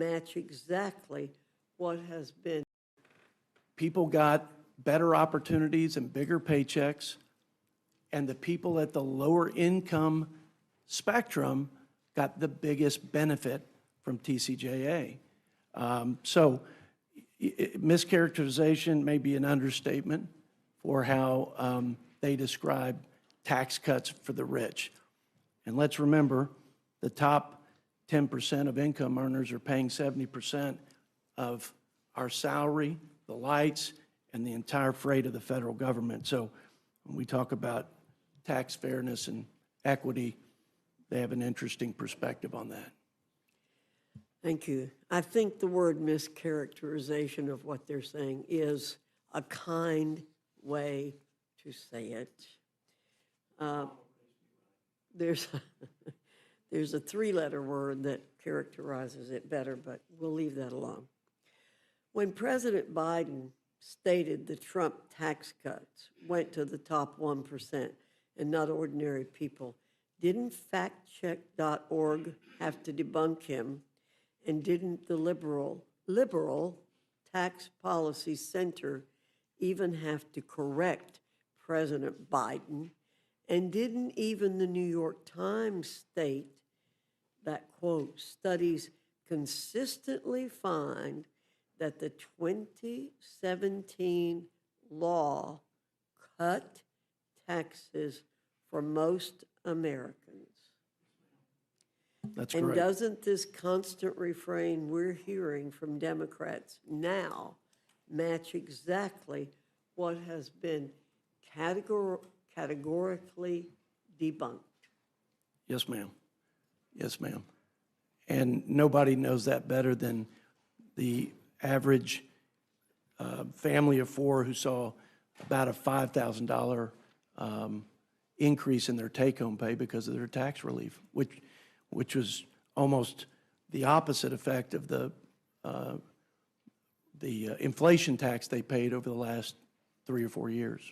match exactly what has been. People got better opportunities and bigger paychecks, and the people at the lower income spectrum got the biggest benefit from TCJA. Mischaracterization may be an understatement for how they describe tax cuts for the rich. And let's remember, the top 10% of income earners are paying 70% of our salary, the lights, and the entire freight of the federal government. So when we talk about tax fairness and equity, they have an interesting perspective on that. Thank you. I think the word mischaracterization of what they're saying is a kind way to say it. There's a three-letter word that characterizes it better, but we'll leave that alone. When President Biden stated the Trump tax cuts went to the top 1% and not ordinary people, didn't factcheck.org have to debunk him? And didn't the liberal tax policy center even have to correct President Biden? And didn't even the New York Times state that, quote, studies consistently find that the 2017 law cut taxes for most Americans? That's and correct. Doesn't this constant refrain we're hearing from Democrats now match exactly what has been categorically debunked? Yes, ma'am. Yes, ma'am. And nobody knows that better than the average family of four who saw about a $5,000 increase in their take-home pay because of their tax relief, which was almost the opposite effect of the inflation tax they paid over the last 3 or 4 years.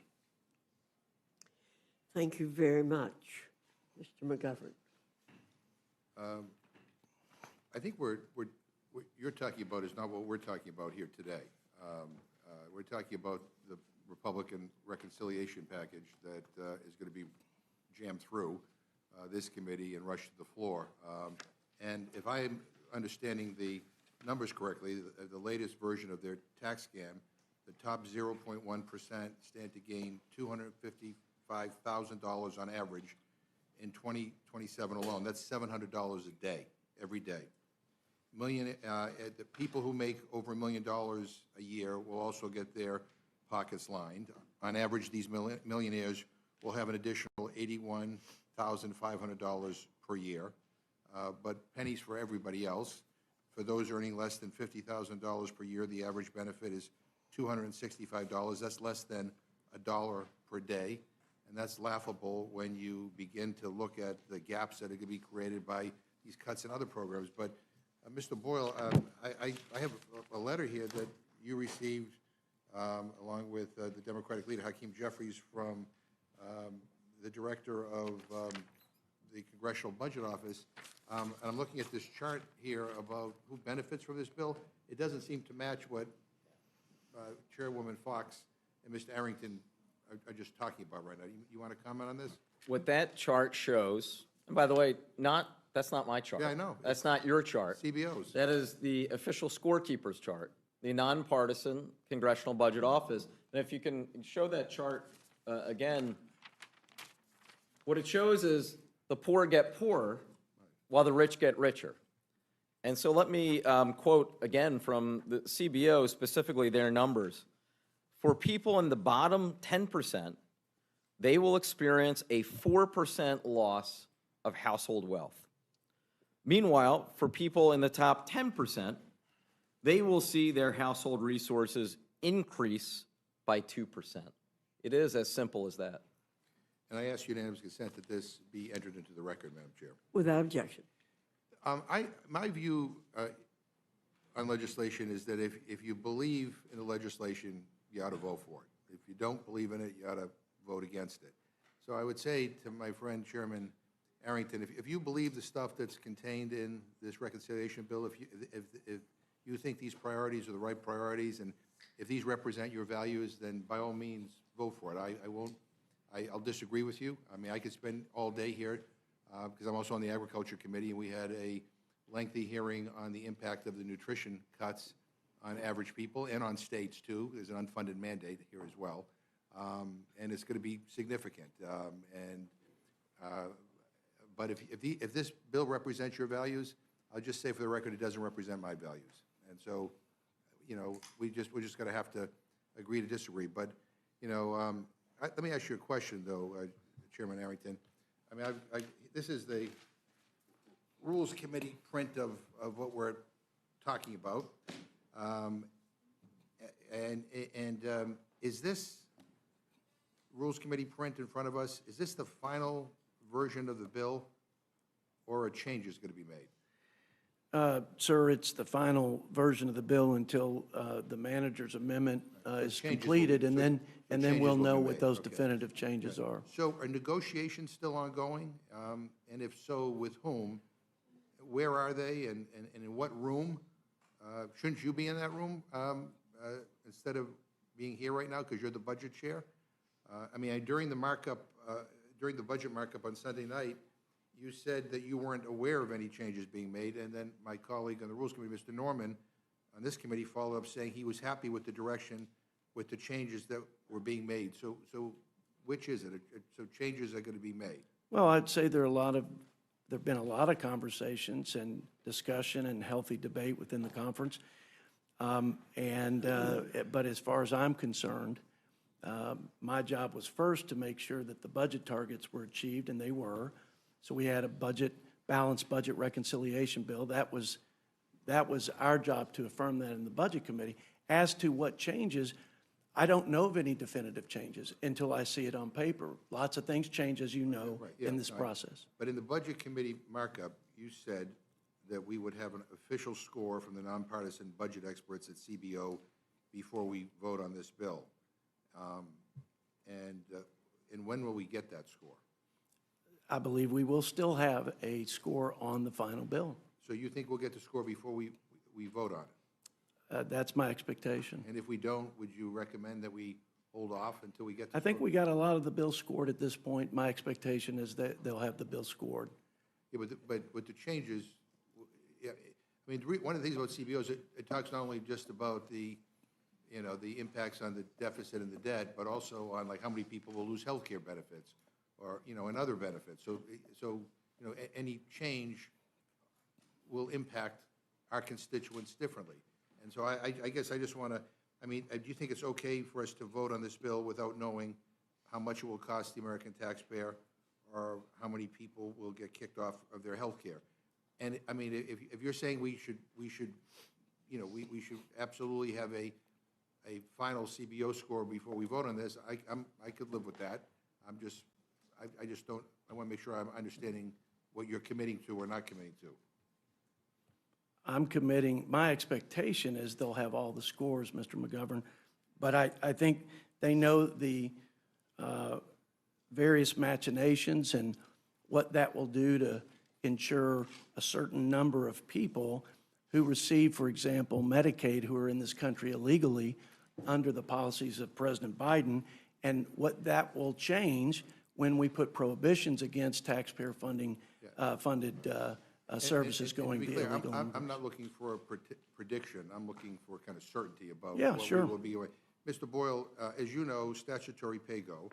Thank you very much, Mr. McGovern. I think what you're talking about is not what we're talking about here today. We're talking about the Republican reconciliation package that is going to be jammed through this committee and rushed to the floor. And if I'm understanding the numbers correctly, the latest version of their tax scam, the top 0.1% stand to gain $255,000 on average in 2027 alone. That's $700 a day, every day. The people who make over $1 million a year will also get their pockets lined. On average, these millionaires will have an additional $81,500 per year, but pennies for everybody else. For those earning less than $50,000 per year, the average benefit is $265. That's less than $1 per day, and that's laughable when you begin to look at the gaps that are going to be created by these cuts in other programs. But Mr. Boyle, I have a letter here that you received along with the Democratic leader, Hakeem Jeffries, from the director of the Congressional Budget Office. And I'm looking at this chart here about who benefits from this bill. It doesn't seem to match what Chairwoman Fox and Mr. Arrington are just talking about right now. You want to comment on this? What that chart shows, and by the way, that's not my chart. Yeah, I know. That's not your chart. CBO's. That is the official scorekeeper's chart, the nonpartisan Congressional Budget Office. And if you can show that chart again, what it shows is the poor get poorer while the rich get richer. And so let me quote again from the CBO, specifically their numbers. For people in the bottom 10%, they will experience a 4% loss of household wealth. Meanwhile, for people in the top 10%, they will see their household resources increase by 2%. It is as simple as that. And I ask unanimous consent that this be entered into the record, Madam Chair. Without objection. My view on legislation is that if you believe in the legislation, you ought to vote for it. If you don't believe in it, you ought to vote against it. So I would say to my friend Chairman Arrington, if you believe the stuff that's contained in this reconciliation bill, if you think these priorities are the right priorities, and if these represent your values, then by all means, vote for it. I'll disagree with you. I mean, I could spend all day here, because I'm also on the Agriculture Committee, and we had a lengthy hearing on the impact of the nutrition cuts on average people and on states, too. There's an unfunded mandate here as well. And it's going to be significant. But if this bill represents your values, I'll just say for the record, it doesn't represent my values. And so, you know, we're just going to have to agree to disagree. But, you know, let me ask you a question, though, Chairman Arrington. I mean, this is the Rules Committee print of what we're talking about. Is this Rules Committee print in front of us, is this the final version of the bill, or a change is going to be made? Sir, it's the final version of the bill until the manager's amendment is changes completed, will- and so then changes we'll will be know what made, those okay. definitive changes are. So are negotiations still ongoing? And if so, with whom? Where are they, and in what room? Shouldn't you be in that room instead of being here right now because you're the budget chair? I mean, during the markup, during the budget markup on Sunday night, you said that you weren't aware of any changes being made, and then my colleague on the Rules Committee, Mr. Norman, on this committee, followed up saying he was happy with the direction, with the changes that were being made. So which is it? So changes are going to be made. Well, I'd say there have been a lot of conversations and discussion and healthy debate within the conference. But as far as I'm concerned, my job was first to make sure that the budget targets were achieved, and they were. So we had a balanced budget reconciliation bill. That was our job to affirm that in the Budget Committee. As to what changes, I don't know of any definitive changes until I see it on paper. Lots of things change, as you know, Right, yeah, in this no, process. But in the Budget Committee markup, you said that we would have an official score from the nonpartisan budget experts at CBO before we vote on this bill. And when will we get that score? I believe we will still have a score on the final bill. So you think we'll get the score before we vote on it? That's my expectation. And if we don't, would you recommend that we hold off until we get the I think score? we got a lot of the bills scored at this point. My expectation is that they'll have the bill scored. Yeah, but with the changes, yeah, I mean, one of the things about CBO is it talks not only just about the, you know, the impacts on the deficit and the debt, but also on like how many people will lose health care benefits or, you know, and other benefits. So you know, any change will impact our constituents differently. And so I guess I just want to, I mean, do you think it's okay for us to vote on this bill without knowing how much it will cost the American taxpayer or how many people will get kicked off of their health care? And I mean, if you're saying we should, you know, we should absolutely have a final CBO score before we vote on this, I could live with that. I just don't, I want to make sure I'm understanding what you're committing to or not committing to. I'm committing, my expectation is they'll have all the scores, Mr. McGovern, but I think they know the various machinations and what that will do to ensure a certain number of people who receive, for example, Medicaid, who are in this country illegally under the policies of President Biden, and what that will change when we put prohibitions against taxpayer funded services going to be via clear, illegal. I'm not looking for a prediction. I'm looking for kind of certainty about Yeah, what sure. we will be. Mr. Boyle, as you know, statutory pay-go,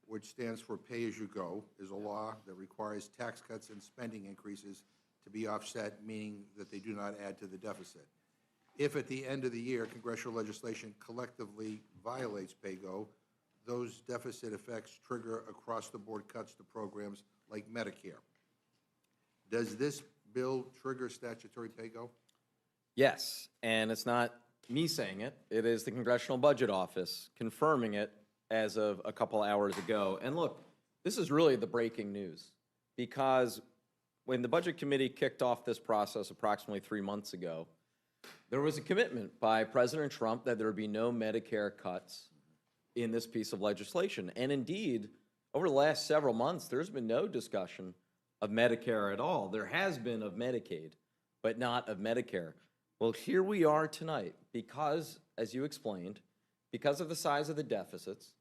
which stands for pay-as-you-go, is a law that requires tax cuts and spending increases to be offset, meaning that they do not add to the deficit. If at the end of the year, congressional legislation collectively violates pay-go, those deficit effects trigger across-the-board cuts to programs like Medicare. Does this bill trigger statutory pay-go? Yes, and it's not me saying it. It is the Congressional Budget Office confirming it as of a couple hours ago. And look, this is really the breaking news, because when the Budget Committee kicked off this process approximately 3 months ago, there was a commitment by President Trump that there would be no Medicare cuts in this piece of legislation. And indeed, over the last several months, there's been no discussion of Medicare at all. There has been of Medicaid, but not of Medicare. Well, here we are tonight because, as you explained, because of the size of the deficits,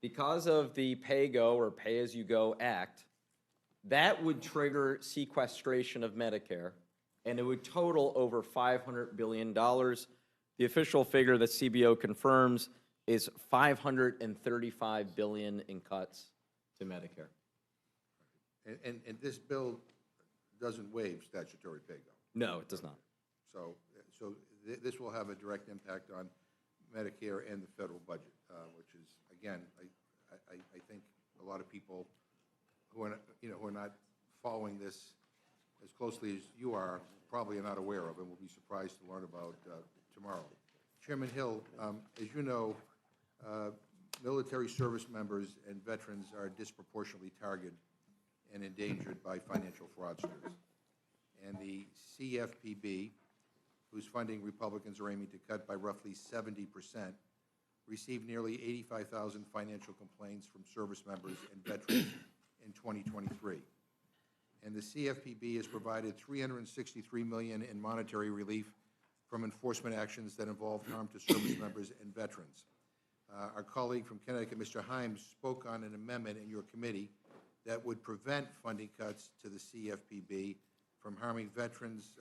because of the pay-go or pay-as-you-go act, that would trigger sequestration of Medicare, and it would total over $500 billion. The official figure that CBO confirms is $535 billion in cuts to Medicare. And this bill doesn't waive statutory pay-go. No, it does not. So this will have a direct impact on Medicare and the federal budget, which is, again, I think a lot of people who are, who are not following this as closely as you are probably are not aware of and will be surprised to learn about tomorrow. Chairman Hill, as you know, military service members and veterans are disproportionately targeted and endangered by financial fraudsters. And the CFPB, whose funding Republicans are aiming to cut by roughly 70%, received nearly 85,000 financial complaints from service members and veterans in 2023. And the CFPB has provided $363 million in monetary relief from enforcement actions that involve harm to service members and veterans. Our colleague from Connecticut, Mr. Himes, spoke on an amendment in your committee that would prevent funding cuts to the CFPB from harming veterans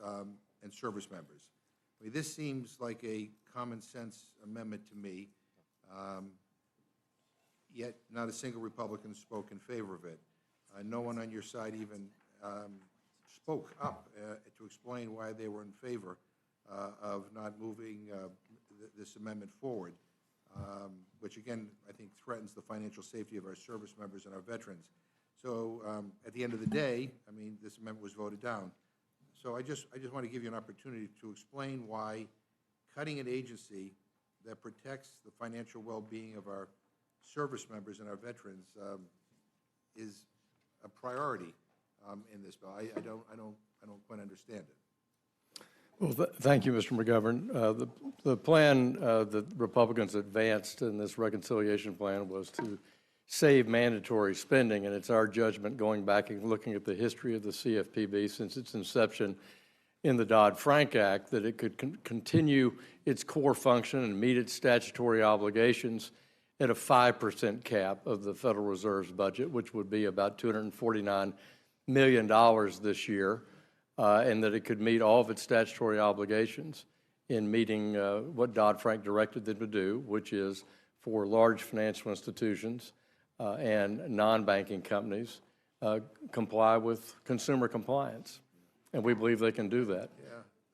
and service members. I mean, this seems like a common sense amendment to me, yet not a single Republican spoke in favor of it. No one on your side even spoke up to explain why they were in favor of not moving this amendment forward, which again, I think threatens the financial safety of our service members and our veterans. So at the end of the day, I mean, this amendment was voted down. So I just want to give you an opportunity to explain why cutting an agency that protects the financial well-being of our service members and our veterans is a priority in this bill. I don't quite understand it. Well, thank you, Mr. McGovern. The plan that Republicans advanced in this reconciliation plan was to save mandatory spending, and it's our judgment, going back and looking at the history of the CFPB since its inception in the Dodd-Frank Act, that it could continue its core function and meet its statutory obligations at a 5% cap of the Federal Reserve's budget, which would be about $249 million this year, and that it could meet all of its statutory obligations in meeting what Dodd-Frank directed them to do, which is for large financial institutions and non-banking companies comply with consumer compliance, and we believe they can do that.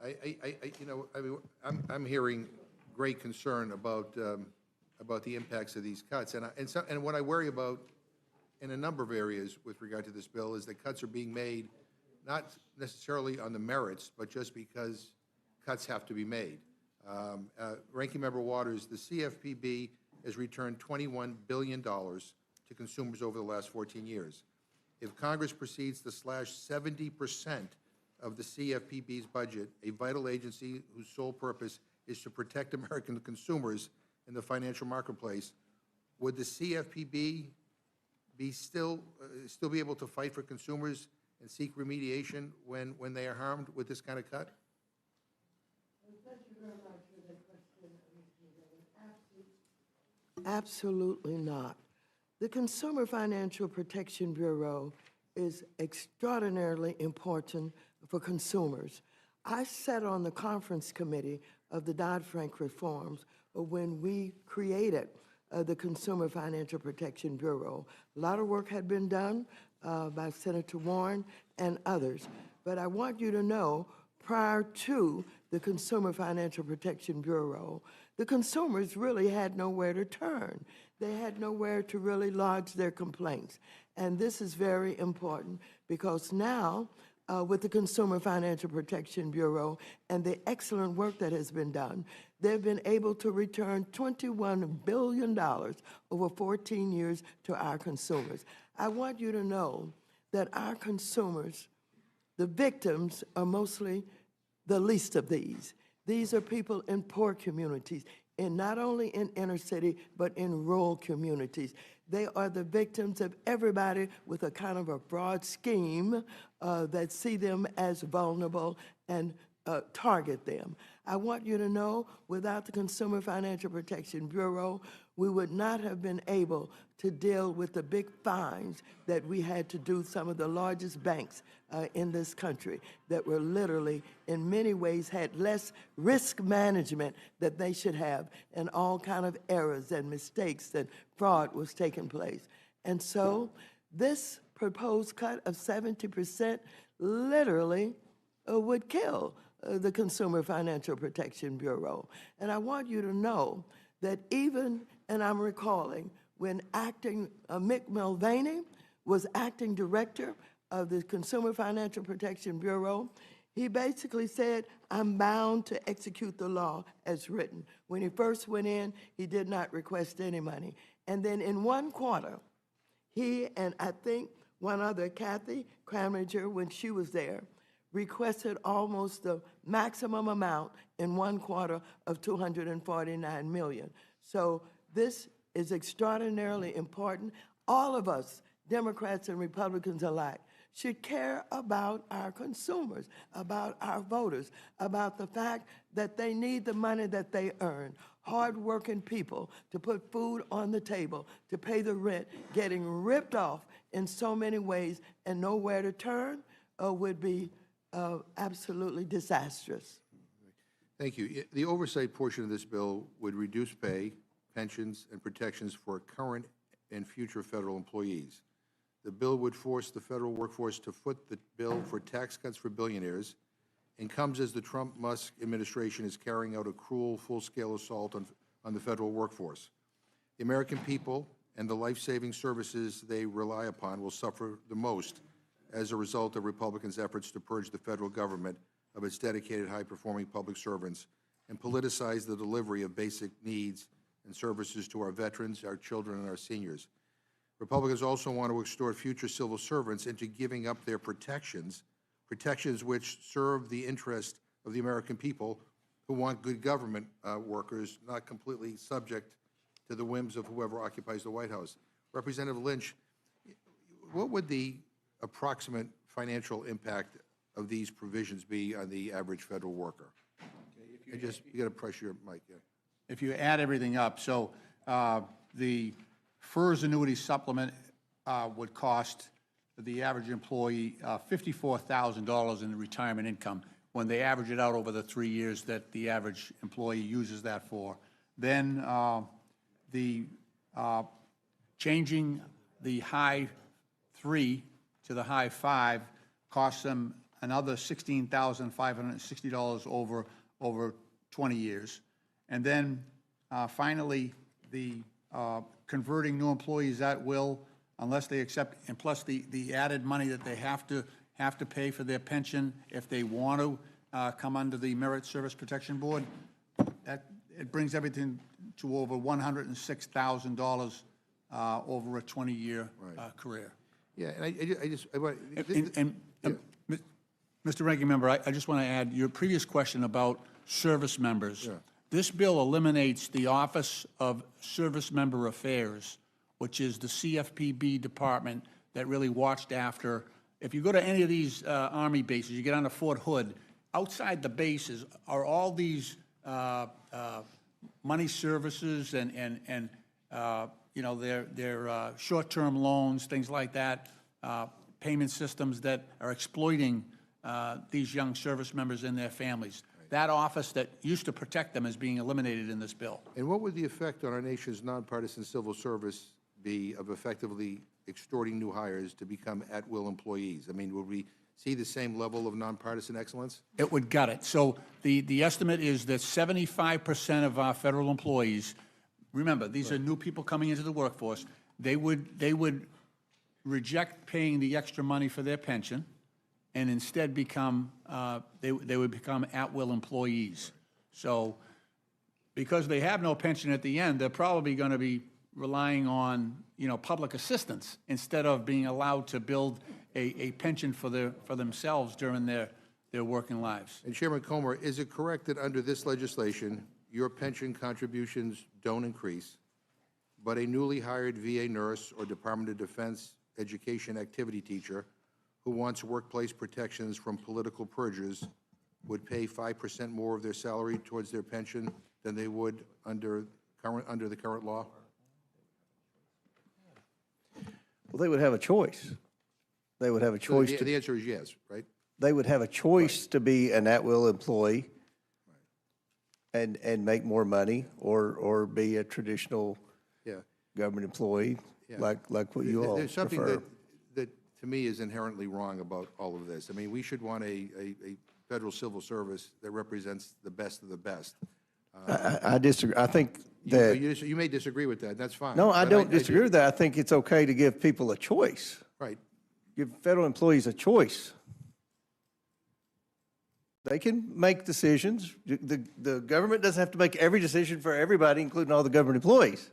Yeah, I'm hearing great concern about the impacts of these cuts, and what I worry about in a number of areas with regard to this bill is that cuts are being made not necessarily on the merits, but just because cuts have to be made. Ranking Member Waters, the CFPB has returned $21 billion to consumers over the last 14 years. If Congress proceeds to slash 70% of the CFPB's budget, a vital agency whose sole purpose is to protect American consumers in the financial marketplace, would the CFPB be still be able to fight for consumers and seek remediation when they are harmed with this kind of cut? Thank you very much for that question, Mr. Absolutely not. The Consumer Financial Protection Bureau is extraordinarily important for consumers. I sat on the conference committee of the Dodd-Frank reforms when we created the Consumer Financial Protection Bureau. A lot of work had been done by Senator Warren and others. But I want you to know, prior to the Consumer Financial Protection Bureau, the consumers really had nowhere to turn. They had nowhere to really lodge their complaints. And this is very important because now, with the Consumer Financial Protection Bureau and the excellent work that has been done, they've been able to return $21 billion over 14 years to our consumers. I want you to know that our consumers, the victims, are mostly the least of these. These are people in poor communities, in not only in inner city, but in rural communities. They are the victims of everybody with a kind of a broad scheme that see them as vulnerable and target them. I want you to know, without the Consumer Financial Protection Bureau, we would not have been able to deal with the big fines that we had to do some of the largest banks in this country that were literally, in many ways, had less risk management that they should have, and all kind of errors and mistakes and fraud was taking place. And so this proposed cut of 70% literally would kill the Consumer Financial Protection Bureau. And I want you to know that even, and I'm recalling, when Mick Mulvaney was acting director of the Consumer Financial Protection Bureau, he basically said, I'm bound to execute the law as written. When he first went in, he did not request any money. And then in one quarter, he and I think one other, Kathy Kramager, when she was there, requested almost the maximum amount in one quarter of $249 million. So this is extraordinarily important. All of us, Democrats and Republicans alike, should care about our consumers, about our voters, about the fact that they need the money that they earn. Hard-working people to put food on the table, to pay the rent, getting ripped off in so many ways and nowhere to turn would be absolutely disastrous. Thank you. The oversight portion of this bill would reduce pay, pensions, and protections for current and future federal employees. The bill would force the federal workforce to foot the bill for tax cuts for billionaires and comes as the Trump-Musk administration is carrying out a cruel, full-scale assault on the federal workforce. The American people and the life-saving services they rely upon will suffer the most as a result of Republicans' efforts to purge the federal government of its dedicated, high-performing public servants and politicize the delivery of basic needs and services to our veterans, our children, and our seniors. Republicans also want to extort future civil servants into giving up their protections which serve the interest of the American people who want good government workers, not completely subject to the whims of whoever occupies the White House. Representative Lynch, what would the approximate financial impact of these provisions be on the average federal worker? You got to press your mic. Yeah. If you add everything up, so the FERS annuity supplement would cost the average employee $54,000 in retirement income when they average it out over the 3 years that the average employee uses that for. Then changing the high 3 to the high 5 costs them another $16,560 over 20 years. And then finally, the converting new employees at will, unless they accept, and plus the added money that they have to pay for their pension if they want to come under the Merit Service Protection Board, it brings everything to over $106,000 over a 20-year career. Yeah, and Mr. Ranking Member, I just want to add your previous question about service members. Yeah. This bill eliminates the Office of Service Member Affairs, which is the CFPB department that really watched after. If you go to any of these Army bases, you get onto Fort Hood, outside the bases are all these money services and you know, their short-term loans, things like that, payment systems that are exploiting these young service members and their families. That office that used to protect them is being eliminated in this bill. And what would the effect on our nation's nonpartisan civil service be of effectively extorting new hires to become at-will employees? I mean, would we see the same level of nonpartisan excellence? It would gut it. So the estimate is that 75% of our federal employees, remember, these are new people coming into the workforce, they would reject paying the extra money for their pension and instead become, they would become at-will employees. So because they have no pension at the end, they're probably going to be relying on, you know, public assistance instead of being allowed to build a pension for themselves during their working lives. And Chairman Comer, is it correct that under this legislation, your pension contributions don't increase, but a newly hired VA nurse or Department of Defense education activity teacher who wants workplace protections from political purges would pay 5% more of their salary towards their pension than they would under the current law? Well, they would have a choice. They would have a So choice the to, answer is yes, right? they would have a choice to be an at-will employee and make more money, or be a traditional Yeah. government employee, Yeah. like what you all There's something prefer. that to me is inherently wrong about all of this. I mean, we should want a federal civil service that represents the best of the best. I disagree. I think that, You may disagree with that, that's fine. no, I but don't do. disagree with that. I think it's okay to give people a choice. Right. Give federal employees a choice. They can make decisions. The government doesn't have to make every decision for everybody, including all the government employees.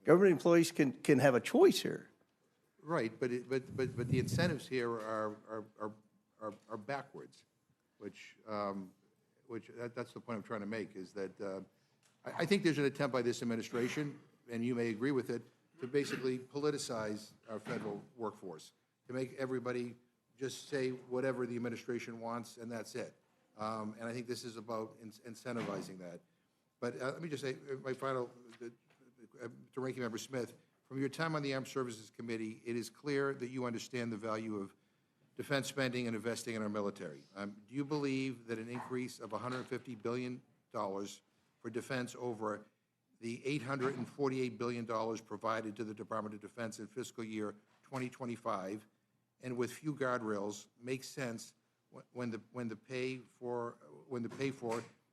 Government employees can have a choice here. Right, but the incentives here are backwards, which that's the point I'm trying to make, is that I think there's an attempt by this administration, and you may agree with it, to basically politicize our federal workforce, to make everybody just say whatever the administration wants, and that's it. And I think this is about incentivizing that. But let me just say, my final, to Ranking Member Smith, from your time on the Armed Services Committee, it is clear that you understand the value of defense spending and investing in our military. Do you believe that an increase of $150 billion for defense over the $848 billion provided to the Department of Defense in fiscal year 2025, and with few guardrails, makes sense when the pay for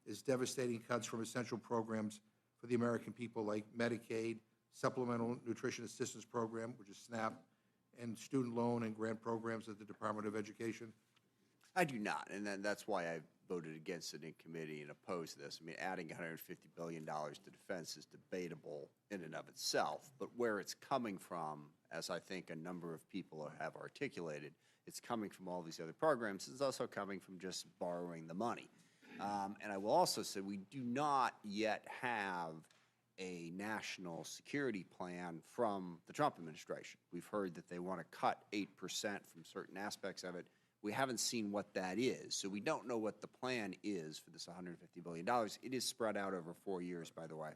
is devastating cuts from essential programs for the American people like Medicaid, Supplemental Nutrition Assistance Program, which is SNAP, and student loan and grant programs at the Department of Education? I do not, and then that's why I voted against it in committee and opposed this. I mean, adding $150 billion to defense is debatable in and of itself, but where it's coming from, as I think a number of people have articulated, it's coming from all these other programs. It's also coming from just borrowing the money. And I will also say we do not yet have a national security plan from the Trump administration. We've heard that they want to cut 8% from certain aspects of it. We haven't seen what that is, so we don't know what the plan is for this $150 billion. It is spread out over 4 years, by the way,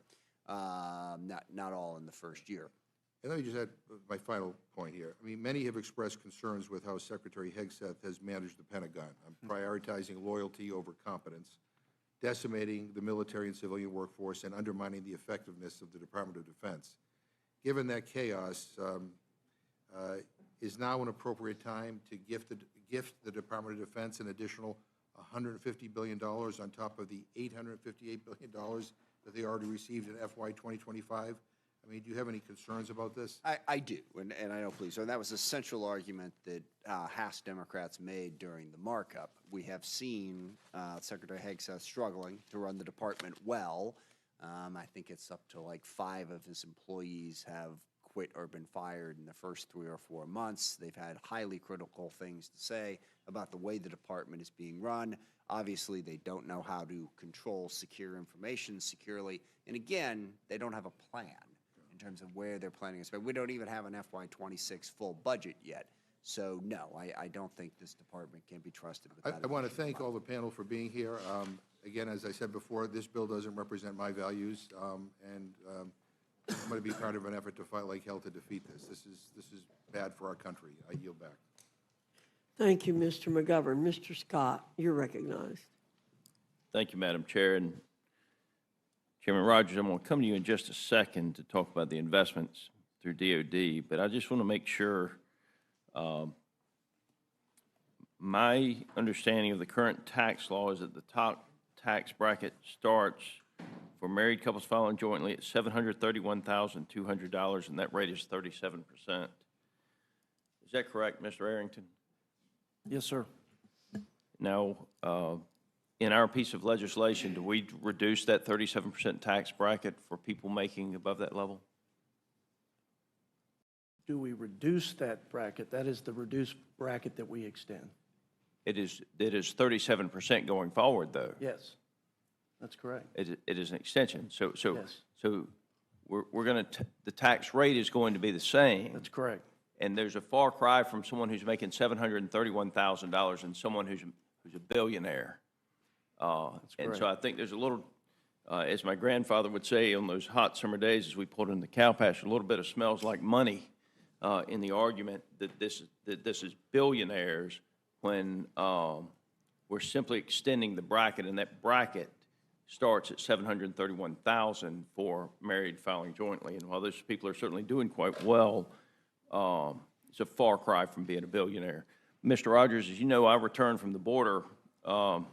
not all in the first year. And let me just add my final point here. I mean, many have expressed concerns with how Secretary Hegseth has managed the Pentagon, prioritizing loyalty over competence, decimating the military and civilian workforce, and undermining the effectiveness of the Department of Defense. Given that chaos, is now an appropriate time to gift the Department of Defense an additional $150 billion on top of the $858 billion that they already received in FY 2025? I mean, do you have any concerns about this? I do, and I know, please. So that was a central argument that House Democrats made during the markup. We have seen Secretary Hegseth struggling to run the department well. I think it's up to like 5 of his employees have quit or been fired in the first 3 or 4 months. They've had highly critical things to say about the way the department is being run. Obviously, they don't know how to control secure information securely. And again, they don't have a plan in terms of where they're planning to spend. We don't even have an FY26 full budget yet. So, no, I don't think this department can be trusted with that. I want to thank all the panel for being here. Again, as I said before, this bill doesn't represent my values, and I'm going to be part of an effort to fight like hell to defeat this. This is bad for our country. I yield back. Thank you, Mr. McGovern. Mr. Scott, you're recognized. Thank you, Madam Chair. And Chairman Rogers, I'm going to come to you in just a second to talk about the investments through DOD, but I just want to make sure my understanding of the current tax law is that the top tax bracket starts for married couples filing jointly at $731,200, and that rate is 37%. Is that correct, Mr. Arrington? Yes, sir. Now, in our piece of legislation, do we reduce that 37% tax bracket for people making above that level? Do we reduce that bracket? That is the reduced bracket that we extend. It is 37% going forward, though. Yes. That's correct. It is an extension. So Yes. we're going to, the tax rate is going to be the same. That's correct. And there's a far cry from someone who's making $731,000 and someone who's a billionaire. And so I think there's a little, as my grandfather would say on those hot summer days as we pulled in the cow pasture, a little bit of smells like money in the argument that this is billionaires when we're simply extending the bracket, and that bracket starts at $731,000 for married filing jointly. And while those people are certainly doing quite well, it's a far cry from being a billionaire. Mr. Rogers, as you know, I returned from the border on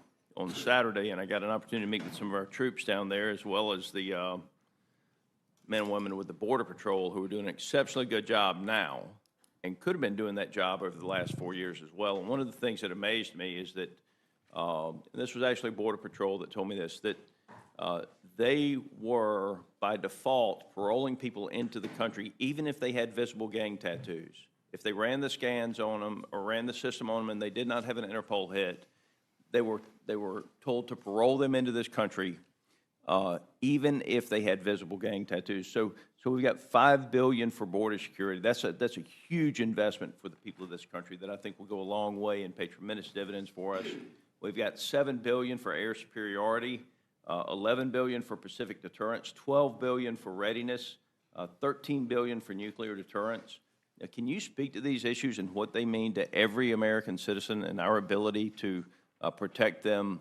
Saturday, and I got an opportunity to meet with some of our troops down there, as well as the men and women with the Border Patrol, who are doing an exceptionally good job now and could have been doing that job over the last 4 years as well. And one of the things that amazed me is that, and this was actually Border Patrol that told me this, that they were, by default, paroling people into the country, even if they had visible gang tattoos. If they ran the scans on them or ran the system on them and they did not have an Interpol hit, they were told to parole them into this country, even if they had visible gang tattoos. So we've got $5 billion for border security. That's a huge investment for the people of this country that I think will go a long way and pay tremendous dividends for us. We've got $7 billion for air superiority, $11 billion for Pacific deterrence, $12 billion for readiness, $13 billion for nuclear deterrence. Now, can you speak to these issues and what they mean to every American citizen and our ability to protect them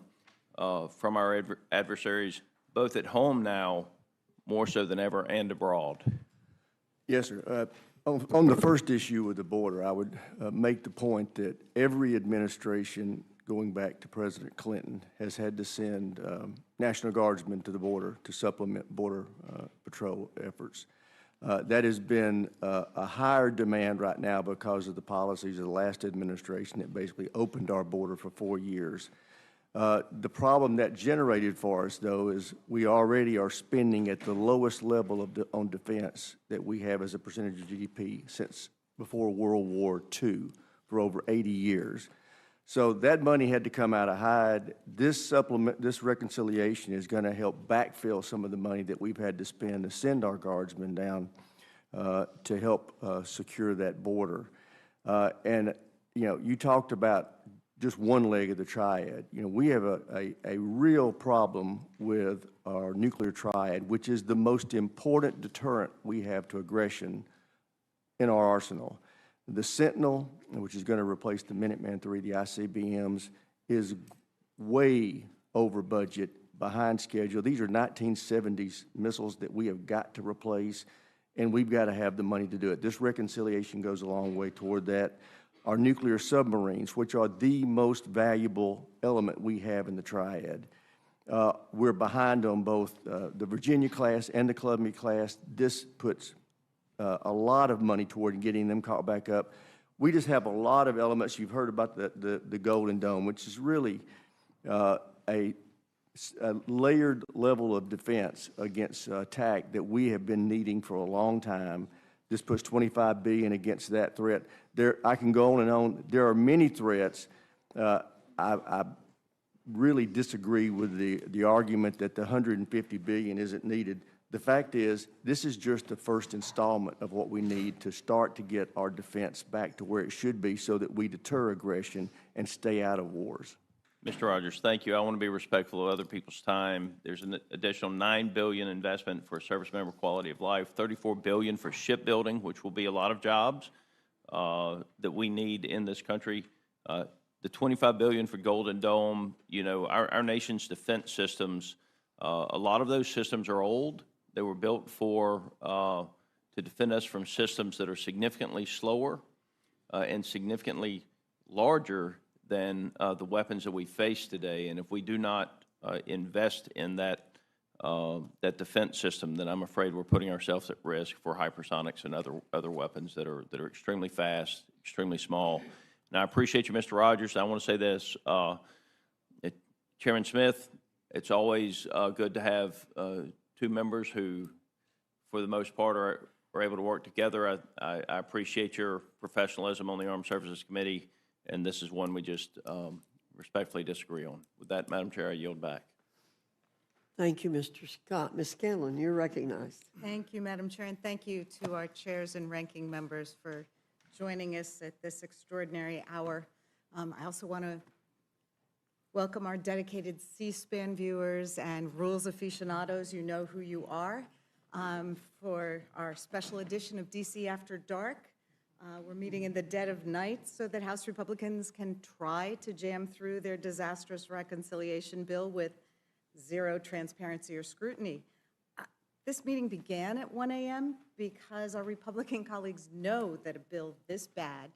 from our adversaries, both at home now, more so than ever, and abroad? Yes, sir. On the first issue with the border, I would make the point that every administration going back to President Clinton has had to send National Guardsmen to the border to supplement Border Patrol efforts. That has been a higher demand right now because of the policies of the last administration that basically opened our border for 4 years. The problem that generated for us, though, is we already are spending at the lowest level on defense that we have as a percentage of GDP since before World War II for over 80 years. So that money had to come out of Hyde. This reconciliation is going to help backfill some of the money that we've had to spend to send our guardsmen down to help secure that border. And, you know, you talked about just one leg of the triad. You know, we have a real problem with our nuclear triad, which is the most important deterrent we have to aggression in our arsenal. The Sentinel, which is going to replace the Minuteman III, the ICBMs, is way over budget, behind schedule. These are 1970s missiles that we have got to replace, and we've got to have the money to do it. This reconciliation goes a long way toward that. Our nuclear submarines, which are the most valuable element we have in the triad, we're behind on both the Virginia class and the Columbia class. This puts a lot of money toward getting them caught back up. We just have a lot of elements. You've heard about the Golden Dome, which is really a layered level of defense against attack that we have been needing for a long time. This puts $25 billion against that threat. I can go on and on. There are many threats. I really disagree with the argument that the $150 billion isn't needed. The fact is, this is just the first installment of what we need to start to get our defense back to where it should be so that we deter aggression and stay out of wars. Mr. Rogers, thank you. I want to be respectful of other people's time. There's an additional $9 billion investment for service member quality of life, $34 billion for shipbuilding, which will be a lot of jobs that we need in this country. The $25 billion for Golden Dome. You know, our nation's defense systems, a lot of those systems are old. They were built to defend us from systems that are significantly slower and significantly larger than the weapons that we face today. And if we do not invest in that defense system, then I'm afraid we're putting ourselves at risk for hypersonics and other weapons that are extremely fast, extremely small. And I appreciate you, Mr. Rogers. I want to say this, Chairman Smith. It's always good to have two members who, for the most part, are able to work together. I appreciate your professionalism on the Armed Services Committee, and this is one we just respectfully disagree on. With that, Madam Chair, I yield back. Thank you, Mr. Scott. Ms. Scanlon, you're recognized. Thank you, Madam Chair, and thank you to our chairs and ranking members for joining us at this extraordinary hour. I also want to welcome our dedicated C-SPAN viewers and rules aficionados. You know who you are. For our special edition of DC After Dark. We're meeting in the dead of night so that House Republicans can try to jam through their disastrous reconciliation bill with zero transparency or scrutiny. This meeting began at 1 a.m. because our Republican colleagues know that a bill this bad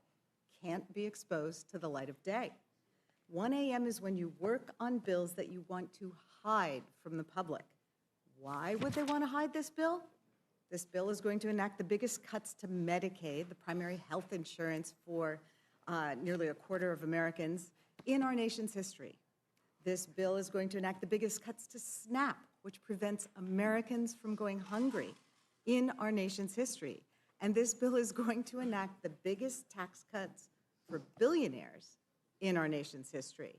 can't be exposed to the light of day. 1 a.m. is when you work on bills that you want to hide from the public. Why would they want to hide this bill? This bill is going to enact the biggest cuts to Medicaid, the primary health insurance for nearly a quarter of Americans, in our nation's history. This bill is going to enact the biggest cuts to SNAP, which prevents Americans from going hungry, in our nation's history. And this bill is going to enact the biggest tax cuts for billionaires in our nation's history.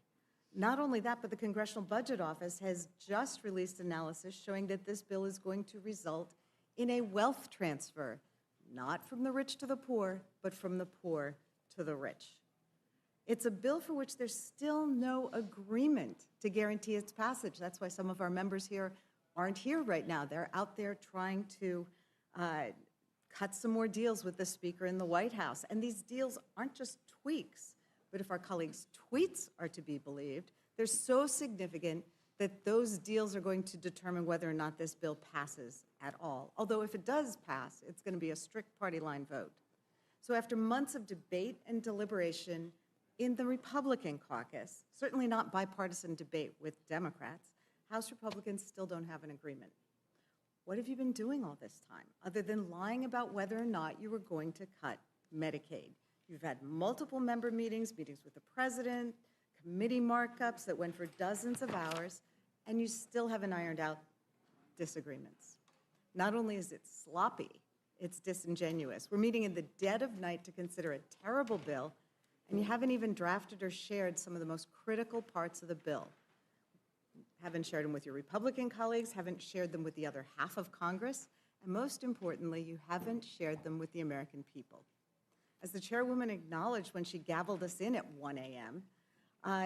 Not only that, but the Congressional Budget Office has just released analysis showing that this bill is going to result in a wealth transfer, not from the rich to the poor, but from the poor to the rich. It's a bill for which there's still no agreement to guarantee its passage. That's why some of our members here aren't here right now. They're out there trying to cut some more deals with the Speaker in the White House. And these deals aren't just tweaks, but if our colleagues' tweets are to be believed, they're so significant that those deals are going to determine whether or not this bill passes at all. Although if it does pass, it's going to be a strict party line vote. So after months of debate and deliberation in the Republican caucus, certainly not bipartisan debate with Democrats, House Republicans still don't have an agreement. What have you been doing all this time, other than lying about whether or not you were going to cut Medicaid? You've had multiple member meetings with the president, committee markups that went for dozens of hours, and you still haven't ironed out disagreements. Not only is it sloppy, it's disingenuous. We're meeting in the dead of night to consider a terrible bill, and you haven't even drafted or shared some of the most critical parts of the bill. Haven't shared them with your Republican colleagues, haven't shared them with the other half of Congress, and most importantly, you haven't shared them with the American people. As the chairwoman acknowledged when she gavelled us in at 1 a.m.,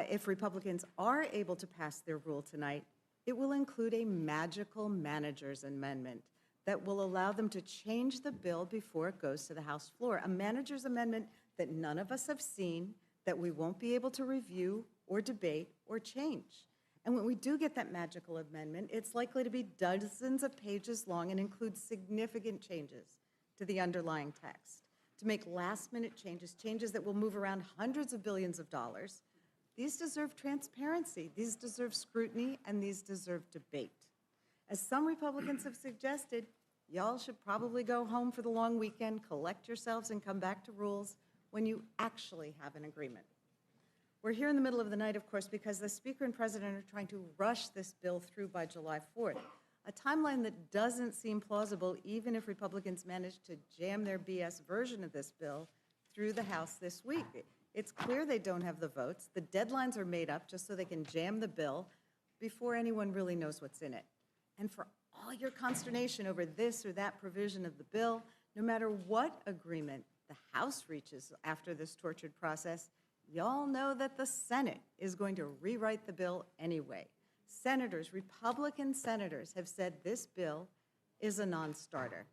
if Republicans are able to pass their rule tonight, it will include a magical manager's amendment that will allow them to change the bill before it goes to the House floor. A manager's amendment that none of us have seen, that we won't be able to review or debate or change. And when we do get that magical amendment, it's likely to be dozens of pages long and include significant changes to the underlying text, to make last-minute changes, changes that will move around hundreds of billions of dollars. These deserve transparency, these deserve scrutiny, and these deserve debate. As some Republicans have suggested, y'all should probably go home for the long weekend, collect yourselves, and come back to rules when you actually have an agreement. We're here in the middle of the night, of course, because the Speaker and President are trying to rush this bill through by July 4th, a timeline that doesn't seem plausible even if Republicans manage to jam their BS version of this bill through the House this week. It's clear they don't have the votes. The deadlines are made up just so they can jam the bill before anyone really knows what's in it. And for all your consternation over this or that provision of the bill, no matter what agreement the House reaches after this tortured process, y'all know that the Senate is going to rewrite the bill anyway. Senators, Republican senators, have said this bill is a non-starter.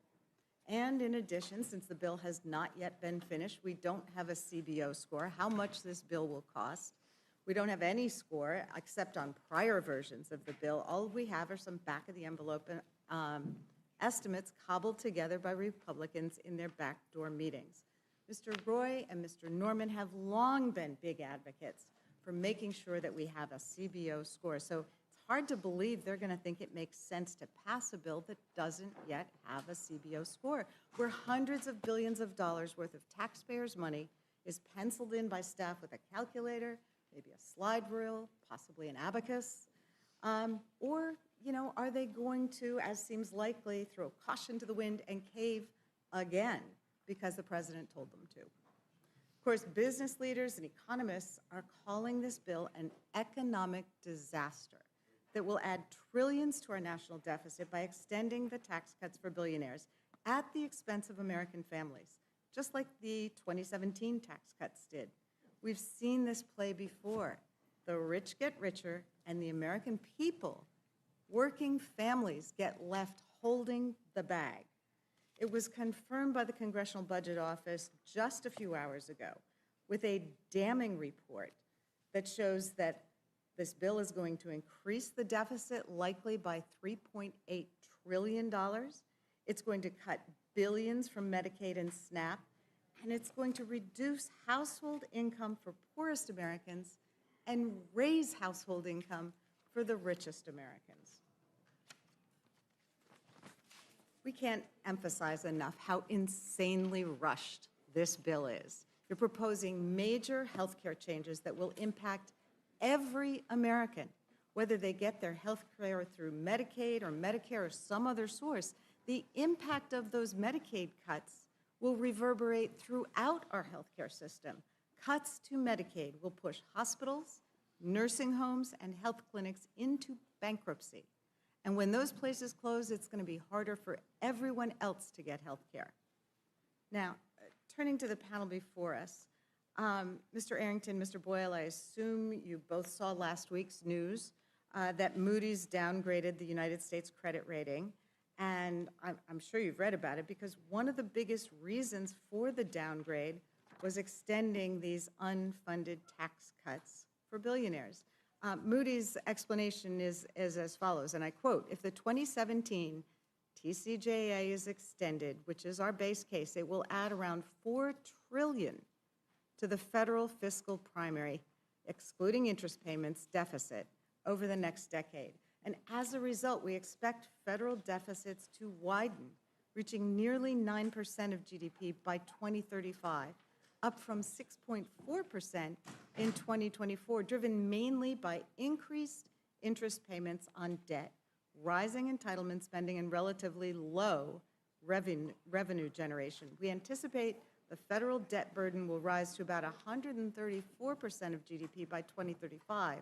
And in addition, since the bill has not yet been finished, we don't have a CBO score, how much this bill will cost. We don't have any score except on prior versions of the bill. All we have are some back-of-the-envelope estimates cobbled together by Republicans in their backdoor meetings. Mr. Roy and Mr. Norman have long been big advocates for making sure that we have a CBO score. So it's hard to believe they're going to think it makes sense to pass a bill that doesn't yet have a CBO score, where hundreds of billions of dollars worth of taxpayers' money is penciled in by staff with a calculator, maybe a slide rule, possibly an abacus, or, are they going to, as seems likely, throw caution to the wind and cave again because the president told them to? Of course, business leaders and economists are calling this bill an economic disaster. that will add trillions to our national deficit by extending the tax cuts for billionaires at the expense of American families, just like the 2017 tax cuts did. We've seen this play before. The rich get richer, and the American people, working families, get left holding the bag. It was confirmed by the Congressional Budget Office just a few hours ago with a damning report that shows that this bill is going to increase the deficit likely by $3.8 trillion. It's going to cut billions from Medicaid and SNAP, and it's going to reduce household income for poorest Americans and raise household income for the richest Americans. We can't emphasize enough how insanely rushed this bill is. You're proposing major health care changes that will impact every American, whether they get their health care through Medicaid or Medicare or some other source. The impact of those Medicaid cuts will reverberate throughout our health care system. Cuts to Medicaid will push hospitals, nursing homes, and health clinics into bankruptcy. And when those places close, it's going to be harder for everyone else to get health care. Now, turning to the panel before us, Mr. Arrington, Mr. Boyle, I assume you both saw last week's news that Moody's downgraded the United States credit rating. And I'm sure you've read about it because one of the biggest reasons for the downgrade was extending these unfunded tax cuts for billionaires. Moody's explanation is as follows, and I quote, if the 2017 TCJA is extended, which is our base case, it will add around $4 trillion to the federal fiscal primary, excluding interest payments, deficit over the next decade. And as a result, we expect federal deficits to widen, reaching nearly 9% of GDP by 2035, up from 6.4% in 2024, driven mainly by increased interest payments on debt, rising entitlement spending, and relatively low revenue generation. We anticipate the federal debt burden will rise to about 134% of GDP by 2035,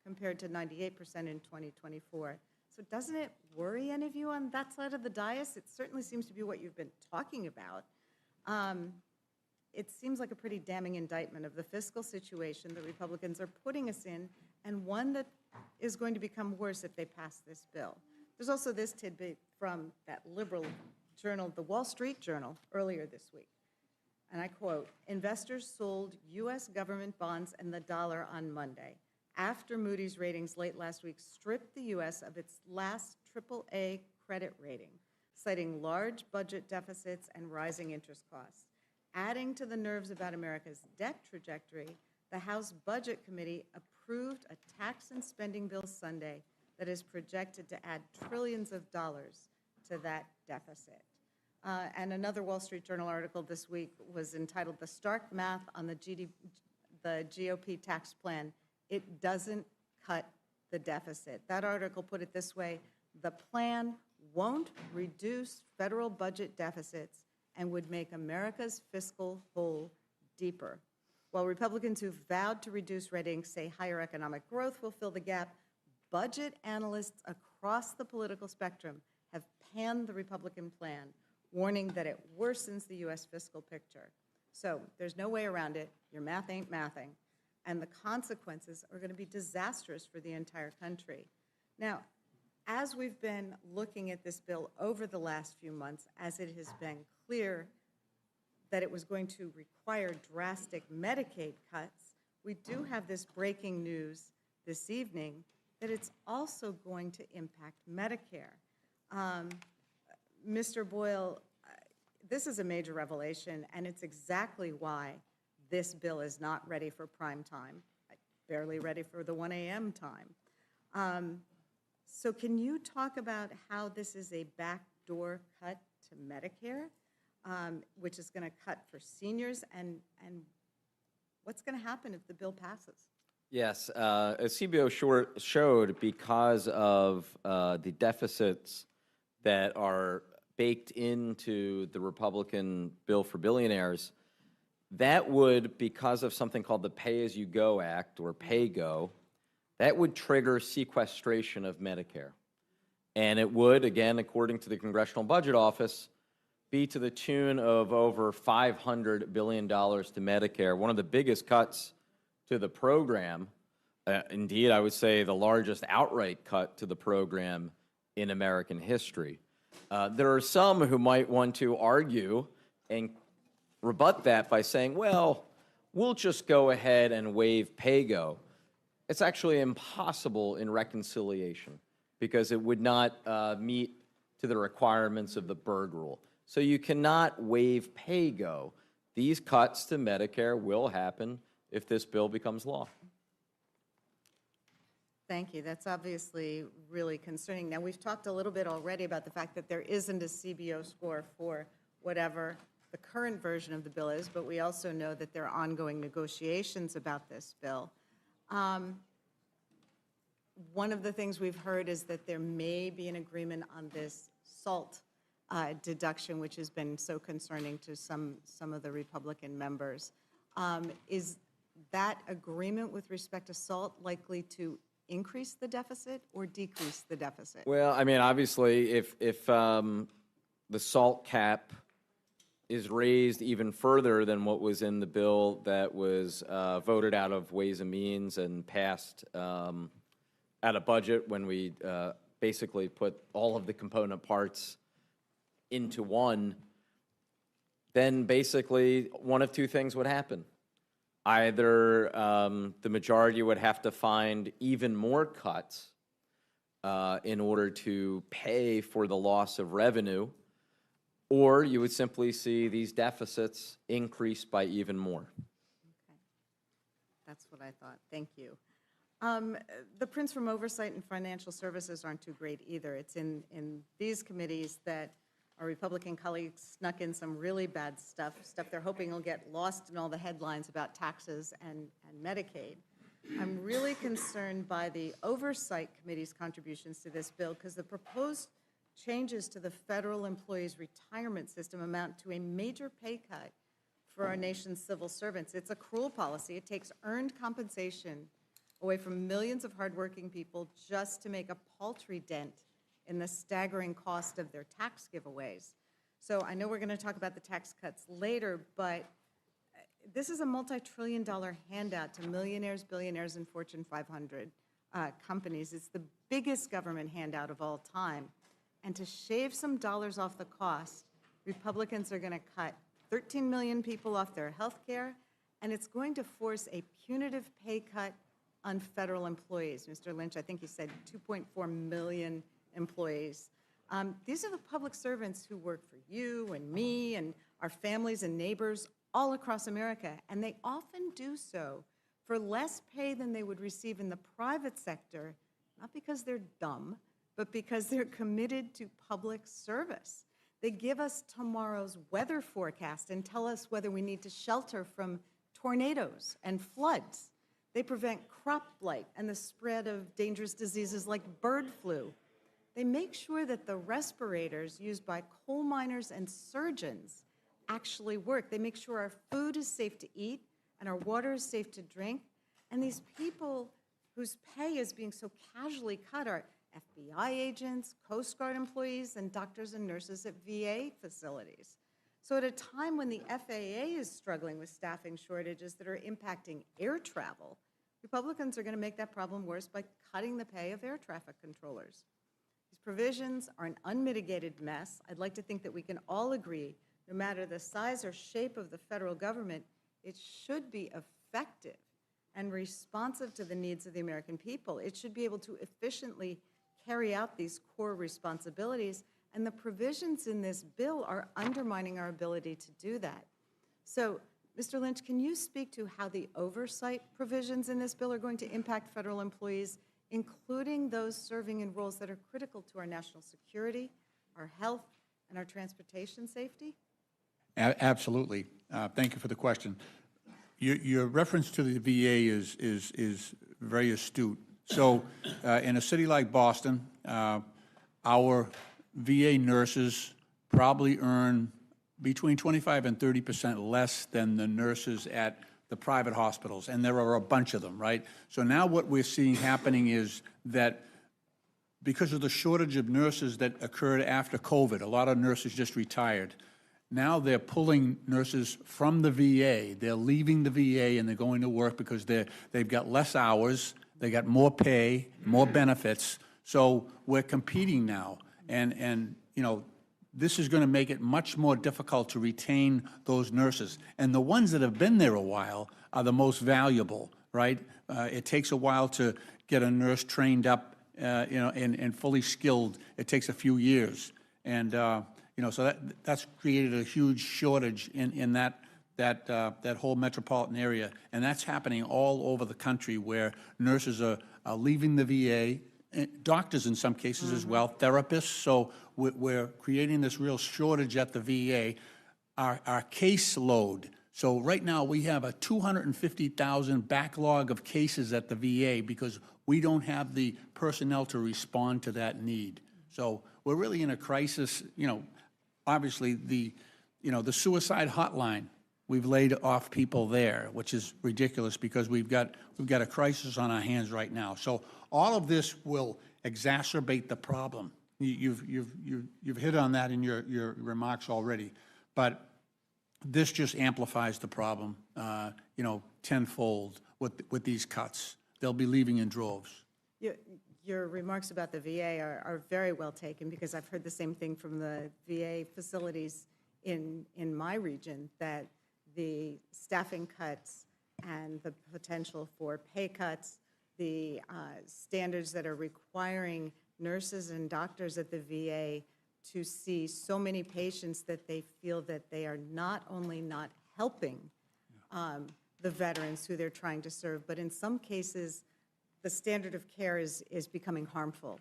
compared to 98% in 2024. So doesn't it worry any of you on that side of the dais? It certainly seems to be what you've been talking about. It seems like a pretty damning indictment of the fiscal situation the Republicans are putting us in, and one that is going to become worse if they pass this bill. There's also this tidbit from that liberal journal, the Wall Street Journal, earlier this week. And I quote, investors sold U.S. government bonds and the dollar on Monday, after Moody's ratings late last week stripped the U.S. of its last AAA credit rating, citing large budget deficits and rising interest costs. Adding to the nerves about America's debt trajectory, the House Budget Committee approved a tax and spending bill Sunday that is projected to add trillions of dollars to that deficit. And another Wall Street Journal article this week was entitled "The Stark Math on the GOP Tax Plan. It doesn't cut the deficit." That article put it this way: the plan won't reduce federal budget deficits and would make America's fiscal hole deeper. While Republicans who vowed to reduce ratings say higher economic growth will fill the gap, budget analysts across the political spectrum have panned the Republican plan, warning that it worsens the U.S. fiscal picture. So there's no way around it. Your math ain't mathing. And the consequences are going to be disastrous for the entire country. Now, as we've been looking at this bill over the last few months, as it has been clear that it was going to require drastic Medicaid cuts, we do have this breaking news this evening that it's also going to impact Medicare. Mr. Boyle, this is a major revelation, and it's exactly why this bill is not ready for prime time, barely ready for the 1 a.m. time. So can you talk about how this is a backdoor cut to Medicare, which is going to cut for seniors, and what's going to happen if the bill passes? Yes, as CBO showed, because of the deficits that are baked into the Republican bill for billionaires, that would, because of something called the Pay-As-You-Go Act, or PAYGO, that would trigger sequestration of Medicare. And it would, again, according to the Congressional Budget Office, be to the tune of over $500 billion to Medicare, one of the biggest cuts to the program. Indeed, I would say the largest outright cut to the program in American history. There are some who might want to argue and rebut that by saying, well, we'll just go ahead and waive pay-go. It's actually impossible in reconciliation because it would not meet to the requirements of the Byrd Rule. So you cannot waive pay-go. These cuts to Medicare will happen if this bill becomes law. Thank you. That's obviously really concerning. Now, we've talked a little bit already about the fact that there isn't a CBO score for whatever the current version of the bill is, but we also know that there are ongoing negotiations about this bill. One of the things we've heard is that there may be an agreement on this SALT deduction, which has been so concerning to some of the Republican members. Is that agreement with respect to SALT likely to increase the deficit or decrease the deficit? Well, I mean, obviously, if the SALT cap is raised even further than what was in the bill that was voted out of Ways and Means and passed out of budget when we basically put all of the component parts into one, then basically one of two things would happen. Either the majority would have to find even more cuts in order to pay for the loss of revenue, or you would simply see these deficits increase by even more. Okay. That's what I thought. Thank you. The prints from Oversight and Financial Services aren't too great either. It's in these committees that our Republican colleagues snuck in some really bad stuff they're hoping will get lost in all the headlines about taxes and Medicaid. I'm really concerned by the Oversight Committee's contributions to this bill because the proposed changes to the federal employees' retirement system amount to a major pay cut for our nation's civil servants. It's a cruel policy. It takes earned compensation away from millions of hardworking people just to make a paltry dent in the staggering cost of their tax giveaways. So I know we're going to talk about the tax cuts later, but this is a multi-trillion-dollar handout to millionaires, billionaires, and Fortune 500 companies. It's the biggest government handout of all time. And to shave some dollars off the cost, Republicans are going to cut 13 million people off their health care, and it's going to force a punitive pay cut on federal employees. Mr. Lynch, I think you said 2.4 million employees. These are the public servants who work for you and me and our families and neighbors all across America, and they often do so for less pay than they would receive in the private sector, not because they're dumb, but because they're committed to public service. They give us tomorrow's weather forecast and tell us whether we need to shelter from tornadoes and floods. They prevent crop blight and the spread of dangerous diseases like bird flu. They make sure that the respirators used by coal miners and surgeons actually work. They make sure our food is safe to eat and our water is safe to drink. And these people whose pay is being so casually cut are FBI agents, Coast Guard employees, and doctors and nurses at VA facilities. So at a time when the FAA is struggling with staffing shortages that are impacting air travel, Republicans are going to make that problem worse by cutting the pay of air traffic controllers. These provisions are an unmitigated mess. I'd like to think that we can all agree, no matter the size or shape of the federal government, it should be effective and responsive to the needs of the American people. It should be able to efficiently carry out these core responsibilities, and the provisions in this bill are undermining our ability to do that. So, Mr. Lynch, can you speak to how the oversight provisions in this bill are going to impact federal employees, including those serving in roles that are critical to our national security, our health, and our transportation safety? Absolutely. Thank you for the question. Your reference to the VA is very astute. So in a city like Boston, our VA nurses probably earn between 25 and 30% less than the nurses at the private hospitals, and there are a bunch of them, right? So now what we're seeing happening is that because of the shortage of nurses that occurred after COVID, a lot of nurses just retired. Now they're pulling nurses from the VA. They're leaving the VA and they're going to work because they've got less hours, they got more pay, more benefits. So we're competing now. And you know, this is going to make it much more difficult to retain those nurses. And the ones that have been there a while are the most valuable, right? It takes a while to get a nurse trained up, you know, and fully skilled. It takes a few years. And, you know, so that's created a huge shortage in that whole metropolitan area. And that's happening all over the country where nurses are leaving the VA, doctors in some cases as well, therapists. So we're creating this real shortage at the VA. Our caseload, so right now we have a 250,000 backlog of cases at the VA because we don't have the personnel to respond to that need. So we're really in a crisis. You know, obviously the suicide hotline, we've laid off people there, which is ridiculous because we've got a crisis on our hands right now. So all of this will exacerbate the problem. You've hit on that in your remarks already, but this just amplifies the problem, you know, tenfold with these cuts. They'll be leaving in droves. Your remarks about the VA are very well taken because I've heard the same thing from the VA facilities in my region, that the staffing cuts and the potential for pay cuts, the standards that are requiring nurses and doctors at the VA to see so many patients that they feel that they are not only not helping the veterans who they're trying to serve, but in some cases, the standard of care is becoming harmful.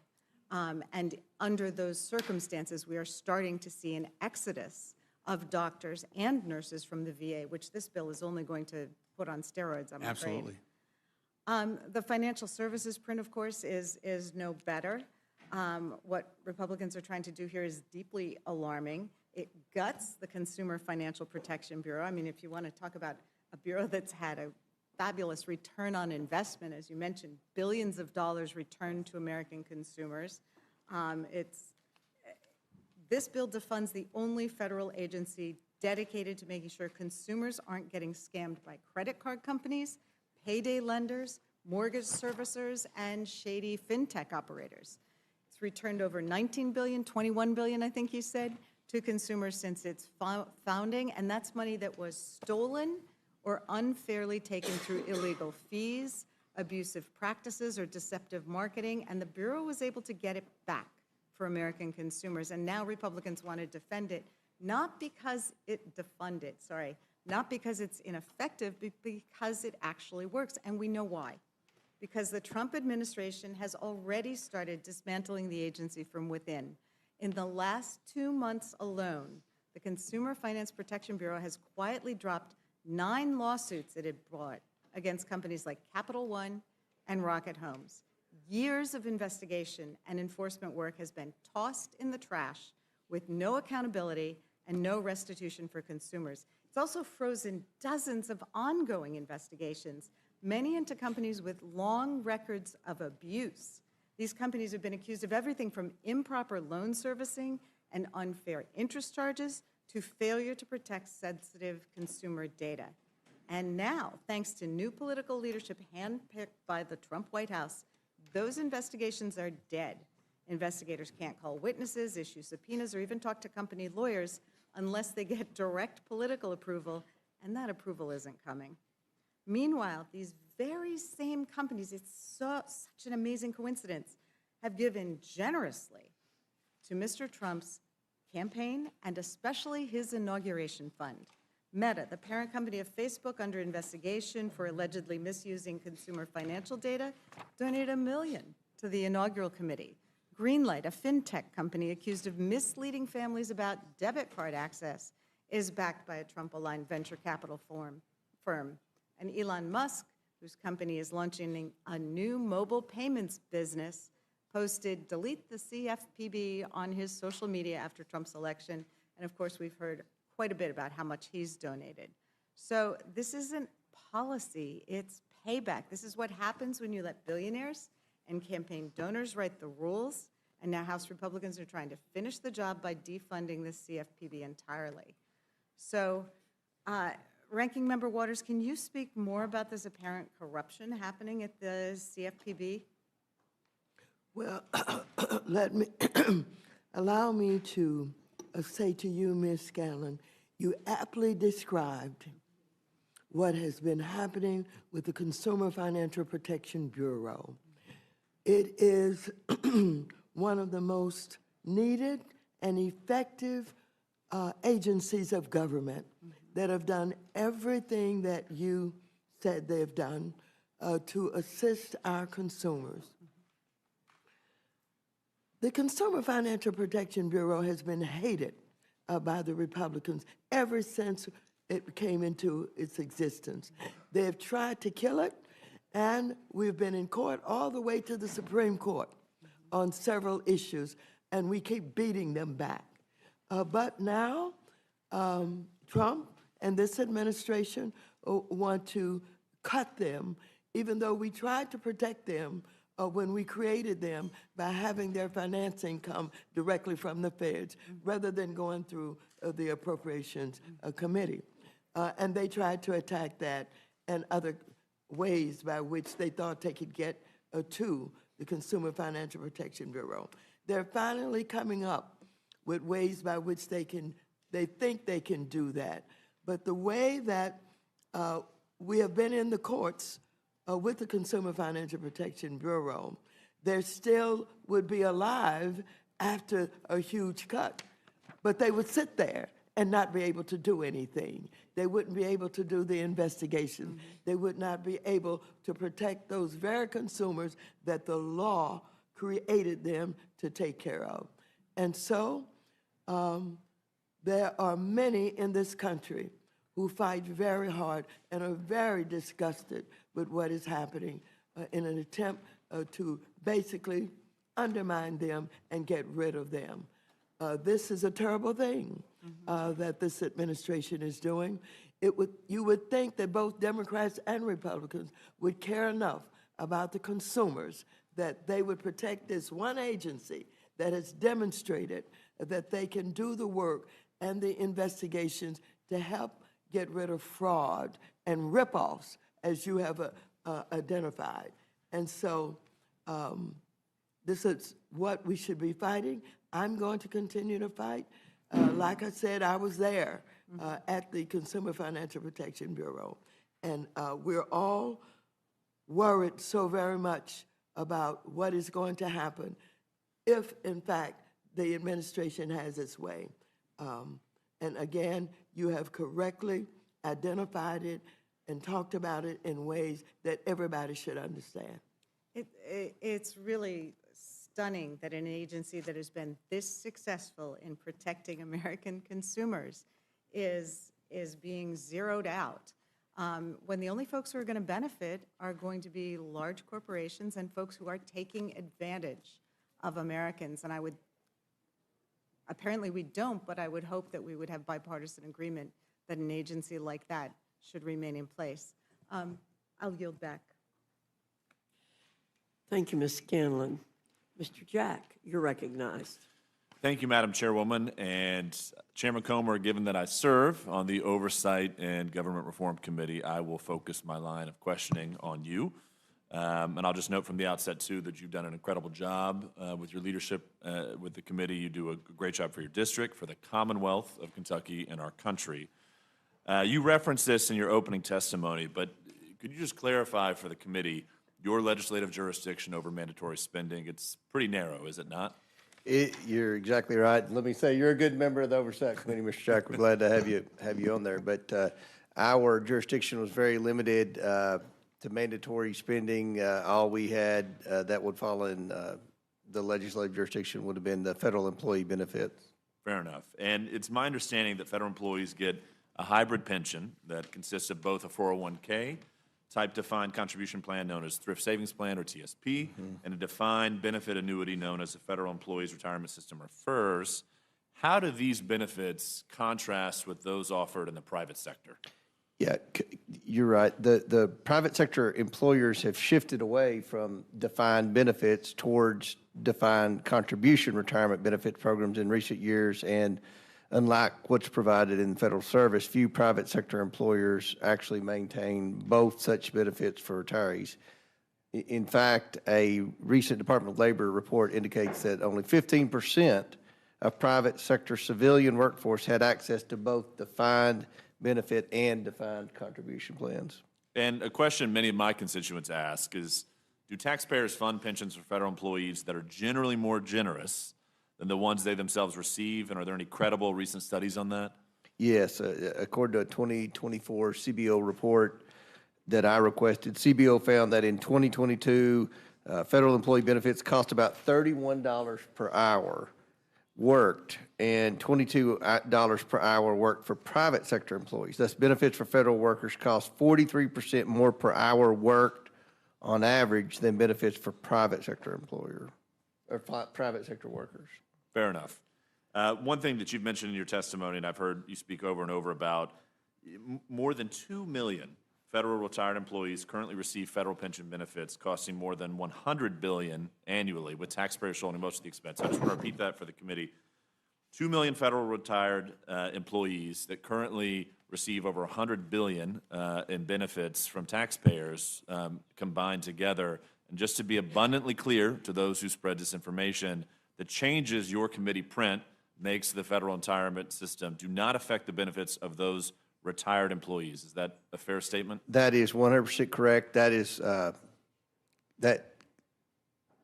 And under those circumstances, we are starting to see an exodus of doctors and nurses from the VA, which this bill is only going to put on steroids, I'm afraid. Absolutely. The financial services print, of course, is no better. What Republicans are trying to do here is deeply alarming. It guts the Consumer Financial Protection Bureau. I mean, if you want to talk about a bureau that's had a fabulous return on investment, as you mentioned, billions of dollars returned to American consumers. This bill defunds the only federal agency dedicated to making sure consumers aren't getting scammed by credit card companies, payday lenders, mortgage servicers, and shady fintech operators. It's returned over $19 billion, $21 billion, I think you said, to consumers since its founding, and that's money that was stolen or unfairly taken through illegal fees, abusive practices, or deceptive marketing, and the Bureau was able to get it back for American consumers. And now Republicans want to defend it, not because not because it's ineffective, but because it actually works, and we know why. Because the Trump administration has already started dismantling the agency from within. In the last 2 months alone, the Consumer Finance Protection Bureau has quietly dropped 9 lawsuits it had brought against companies like Capital One and Rocket Homes. Years of investigation and enforcement work has been tossed in the trash with no accountability and no restitution for consumers. It's also frozen dozens of ongoing investigations, many into companies with long records of abuse. These companies have been accused of everything from improper loan servicing and unfair interest charges to failure to protect sensitive consumer data. And now, thanks to new political leadership handpicked by the Trump White House, those investigations are dead. Investigators can't call witnesses, issue subpoenas, or even talk to company lawyers unless they get direct political approval, and that approval isn't coming. Meanwhile, these very same companies, it's such an amazing coincidence, have given generously to Mr. Trump's campaign and especially his inauguration fund. Meta, the parent company of Facebook under investigation for allegedly misusing consumer financial data, donated $1 million to the inaugural committee. Greenlight, a fintech company accused of misleading families about debit card access, is backed by a Trump-aligned venture capital firm. And Elon Musk, whose company is launching a new mobile payments business, posted "delete the CFPB" on his social media after Trump's election. And of course, we've heard quite a bit about how much he's donated. So this isn't policy, it's payback. This is what happens when you let billionaires and campaign donors write the rules, and now House Republicans are trying to finish the job by defunding the CFPB entirely. So, Ranking Member Waters, can you speak more about this apparent corruption happening at the CFPB? Well, let me, allow me to say to you, Ms. Scanlon, you aptly described what has been happening with the Consumer Financial Protection Bureau. It is one of the most needed and effective agencies of government that have done everything that you said they've done to assist our consumers. The Consumer Financial Protection Bureau has been hated by the Republicans ever since it came into its existence. They have tried to kill it, and we've been in court all the way to the Supreme Court on several issues, and we keep beating them back. But now, Trump and this administration want to cut them, even though we tried to protect them when we created them by having their financing come directly from the feds rather than going through the Appropriations Committee. And they tried to attack that and other ways by which they thought they could get to the Consumer Financial Protection Bureau. They're finally coming up with ways by which they think they can do that. But the way that we have been in the courts with the Consumer Financial Protection Bureau, they still would be alive after a huge cut. But they would sit there and not be able to do anything. They wouldn't be able to do the investigation. They would not be able to protect those very consumers that the law created them to take care of. And so there are many in this country who fight very hard and are very disgusted with what is happening in an attempt to basically undermine them and get rid of them. This is a terrible thing that this administration is doing. You would think that both Democrats and Republicans would care enough about the consumers that they would protect this one agency that has demonstrated that they can do the work and the investigations to help get rid of fraud and ripoffs, as you have identified. And so this is what we should be fighting. I'm going to continue to fight. Like I said, I was there at the Consumer Financial Protection Bureau, and we're all worried so very much about what is going to happen if, in fact, the administration has its way. And again, you have correctly identified it and talked about it in ways that everybody should understand. It's really stunning that an agency that has been this successful in protecting American consumers is being zeroed out, when the only folks who are going to benefit are going to be large corporations and folks who are taking advantage of Americans. And apparently we don't, but I would hope that we would have bipartisan agreement that an agency like that should remain in place. I'll yield back. Thank you, Ms. Scanlon. Mr. Jack, you're recognized. Thank you, Madam Chairwoman. And Chairman Comer, given that I serve on the Oversight and Government Reform Committee, I will focus my line of questioning on you. And I'll just note from the outset, too, that you've done an incredible job with your leadership with the committee. You do a great job for your district, for the Commonwealth of Kentucky, and our country. You referenced this in your opening testimony, but could you just clarify for the committee your legislative jurisdiction over mandatory spending? It's pretty narrow, is it not? You're exactly right. Let me say, you're a good member of the Oversight Committee, Mr. Jack. We're glad to have you on there. But our jurisdiction was very limited to mandatory spending. All we had that would fall in the legislative jurisdiction would have been the federal employee benefits. Fair enough. And it's my understanding that federal employees get a hybrid pension that consists of both a 401k type defined contribution plan known as Thrift Savings Plan, or TSP, and a defined benefit annuity known as the Federal Employees Retirement System, or FERS. How do these benefits contrast with those offered in the private sector? Yeah, you're right. The private sector employers have shifted away from defined benefits towards defined contribution retirement benefit programs in recent years. And unlike what's provided in federal service, few private sector employers actually maintain both such benefits for retirees. In fact, a recent Department of Labor report indicates that only 15% of private sector civilian workforce had access to both defined benefit and defined contribution plans. And a question many of my constituents ask is, do taxpayers fund pensions for federal employees that are generally more generous than the ones they themselves receive? And are there any credible recent studies on that? Yes, according to a 2024 CBO report that I requested, CBO found that in 2022, federal employee benefits cost about $31 per hour worked and $22 per hour worked for private sector employees. Thus, benefits for federal workers cost 43% more per hour worked on average than benefits for private sector employer or private sector workers. Fair enough. One thing that you've mentioned in your testimony, and I've heard you speak over and over about, more than 2 million federal retired employees currently receive federal pension benefits costing more than $100 billion annually, with taxpayers shouldering most of the expense. I just want to repeat that for the committee. 2 million federal retired employees that currently receive over $100 billion in benefits from taxpayers combined together. And just to be abundantly clear to those who spread disinformation, the changes your committee print makes to the federal retirement system do not affect the benefits of those retired employees. Is that a fair statement? That is 100% correct. That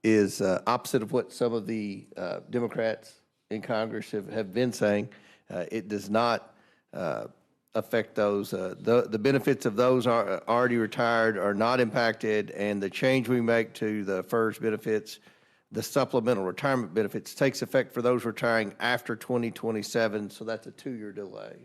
is opposite of what some of the Democrats in Congress have been saying. It does not affect those. The benefits of those are already retired are not impacted, and the change we make to the FERS benefits, the supplemental retirement benefits, takes effect for those retiring after 2027, so that's a 2-year delay.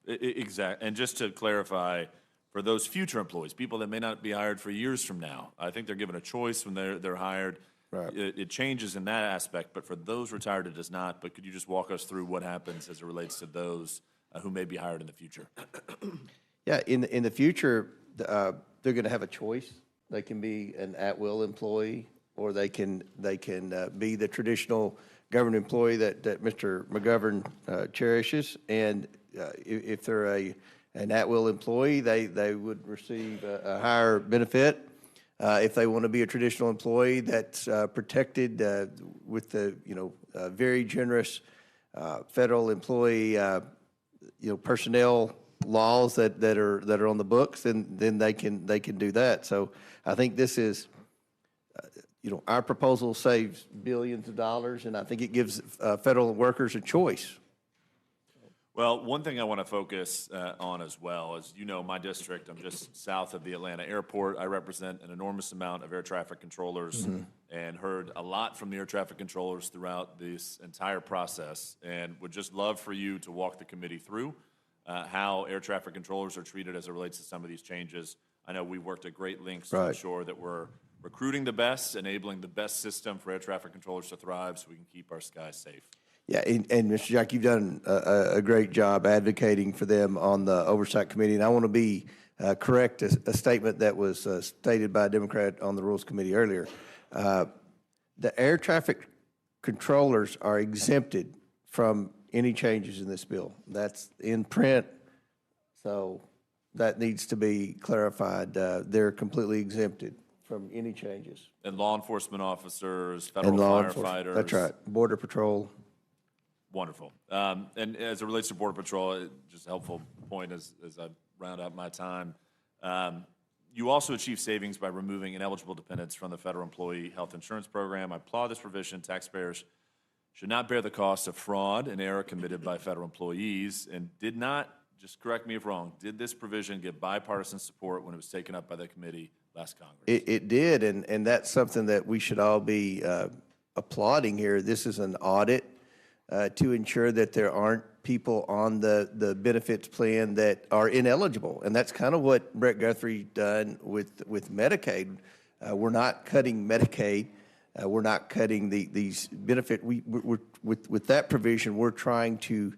Exactly. And just to clarify, for those future employees, people that may not be hired for years from now, I think they're given a choice when they're hired. Right. It changes in that aspect, but for those retired, it does not. But could you just walk us through what happens as it relates to those who may be hired in the future? Yeah, in the future, they're going to have a choice. They can be an at-will employee, or they can be the traditional government employee that Mr. McGovern cherishes. And if they're an at-will employee, they would receive a higher benefit. If they want to be a traditional employee that's protected with the very generous federal employee personnel laws that are on the books, then they can do that. So I think this is our proposal saves billions of dollars, and I think it gives federal workers a choice. Well, one thing I want to focus on as well is, my district, I'm just south of the Atlanta airport. I represent an enormous amount of air traffic controllers and heard a lot from the air traffic controllers throughout this entire process, and would just love for you to walk the committee through how air traffic controllers are treated as it relates to some of these changes. I know we worked at great lengths to ensure that we're recruiting the best, enabling the best system for air traffic controllers to thrive so we can keep our skies safe. Yeah, and Mr. Jack, you've done a great job advocating for them on the Oversight Committee, and I want to be correct a statement that was stated by a Democrat on the Rules Committee earlier. The air traffic controllers are exempted from any changes in this bill. That's in print, so that needs to be clarified. They're completely exempted from any changes. And law enforcement officers, federal firefighters. That's right, Border Patrol. Wonderful. And as it relates to Border Patrol, just a helpful point as I round out my time. You also achieve savings by removing ineligible dependents from the federal employee health insurance program. I applaud this provision. Taxpayers should not bear the cost of fraud and error committed by federal employees, and did not, just correct me if wrong, did this provision get bipartisan support when it was taken up by the committee last Congress? It did, and that's something that we should all be applauding here. This is an audit to ensure that there aren't people on the benefits plan that are ineligible. And that's kind of what Brett Guthrie done with Medicaid. We're not cutting Medicaid. We're not cutting these benefit. With that provision, we're trying to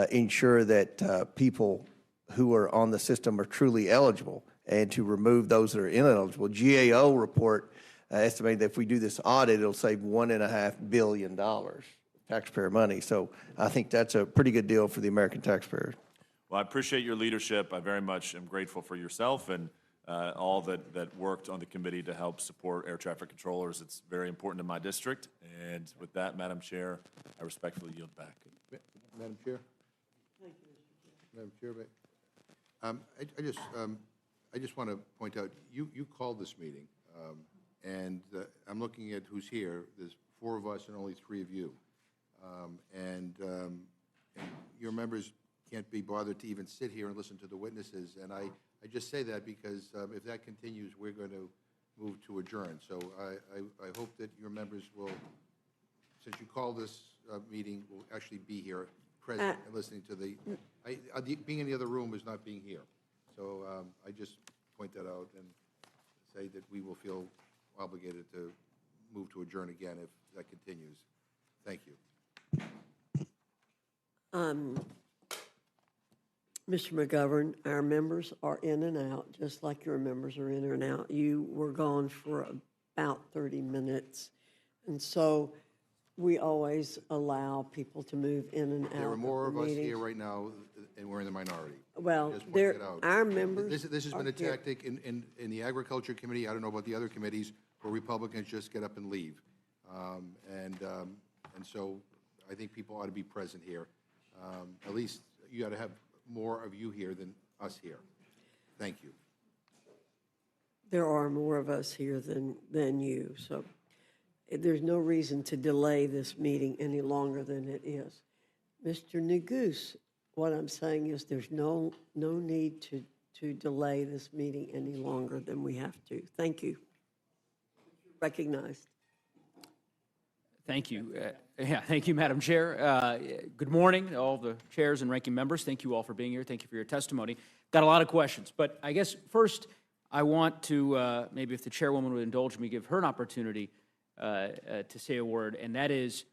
ensure that people who are on the system are truly eligible and to remove those that are ineligible. GAO report estimated that if we do this audit, it'll save $1.5 billion taxpayer money. So I think that's a pretty good deal for the American taxpayer. Well, I appreciate your leadership. I very much am grateful for yourself and all that worked on the committee to help support air traffic controllers. It's very important in my district. And with that, Madam Chair, I respectfully yield back. Madam Chair? Thank you, Mr. Chair. Madam Chair, I just want to point out, you called this meeting, and I'm looking at who's here. There's 4 of us and only 3 of you. And your members can't be bothered to even sit here and listen to the witnesses. And I just say that because if that continues, we're going to move to adjourn. So I hope that your members will, since you called this meeting, will actually be here present and listening to the being in the other room is not being here. So I just point that out and say that we will feel obligated to move to adjourn again if that continues. Thank you. Mr. McGovern, our members are in and out, just like your members are in and out. You were gone for about 30 minutes, and so we always allow people to move in and out. There are more of us meetings. here right now, and we're in the minority. Well, Just pointing it out. our members. This has been are a here. tactic in the Agriculture Committee. I don't know about the other committees where Republicans just get up and leave, and so I think people ought to be present here. At least you got to have more of you here than us here. Thank you. There are more of us here than you, so there's no reason to delay this meeting any longer than it is. Mr. Neguse, what I'm saying is there's no need to delay this meeting any longer than we have to. Thank you. Recognized. Thank you. Thank you, Madam Chair. Good morning to all the chairs and ranking members. Thank you all for being here. Thank you for your testimony. Got a lot of questions, but I guess first I want to, maybe if the chairwoman would indulge me, give her an opportunity to say a word, and that is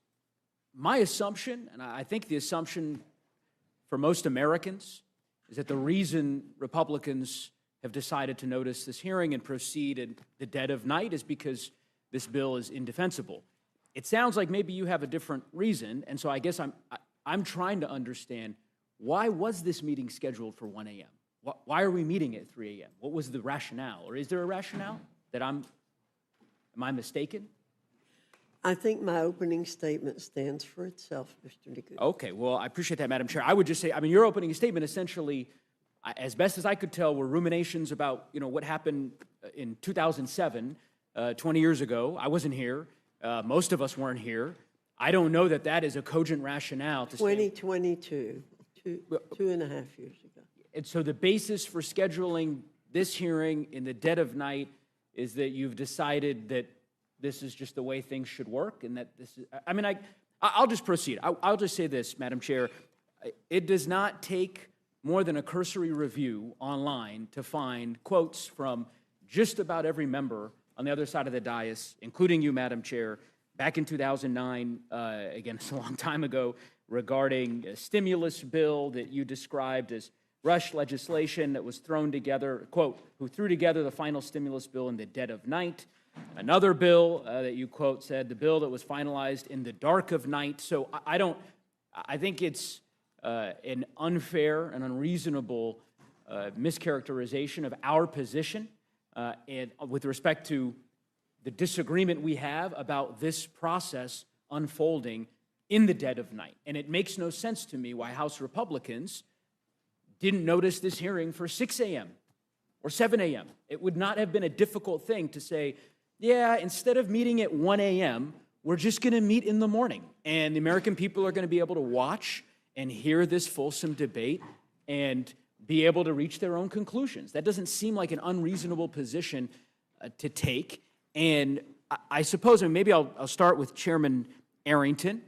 my assumption, and I think the assumption for most Americans is that the reason Republicans have decided to notice this hearing and proceed in the dead of night is because this bill is indefensible. It sounds like maybe you have a different reason, and so I guess I'm trying to understand, why was this meeting scheduled for 1 a.m.? Why are we meeting at 3 a.m.? What was the rationale? Or is there a rationale that am I mistaken? I think my opening statement stands for itself, Mr. Neguse. Okay, well, I appreciate that, Madam Chair. I would just say, I mean, your opening statement essentially, as best as I could tell, were ruminations about, what happened in 2007, 20 years ago. I wasn't here. Most of us weren't here. I don't know that that is a cogent rationale to 2022, two and a half years ago. And so the basis for scheduling this hearing in the dead of night is that you've decided that this is just the way things should work, and that this is, I mean, I'll just proceed. I'll just say this, Madam Chair. It does not take more than a cursory review online to find quotes from just about every member on the other side of the dais, including you, Madam Chair, back in 2009, again, it's a long time ago, regarding a stimulus bill that you described as rush legislation that was thrown together, quote, who threw together the final stimulus bill in the dead of night. Another bill that you, quote, said, the bill that was finalized in the dark of night. So I think it's an unfair and unreasonable mischaracterization of our position and with respect to the disagreement we have about this process unfolding in the dead of night. And it makes no sense to me why House Republicans didn't notice this hearing for 6 a.m. or 7 a.m. It would not have been a difficult thing to say, yeah, instead of meeting at 1 a.m., we're just going to meet in the morning. And the American people are going to be able to watch and hear this fulsome debate and be able to reach their own conclusions. That doesn't seem like an unreasonable position to take. And I suppose, and maybe I'll start with Chairman Arrington,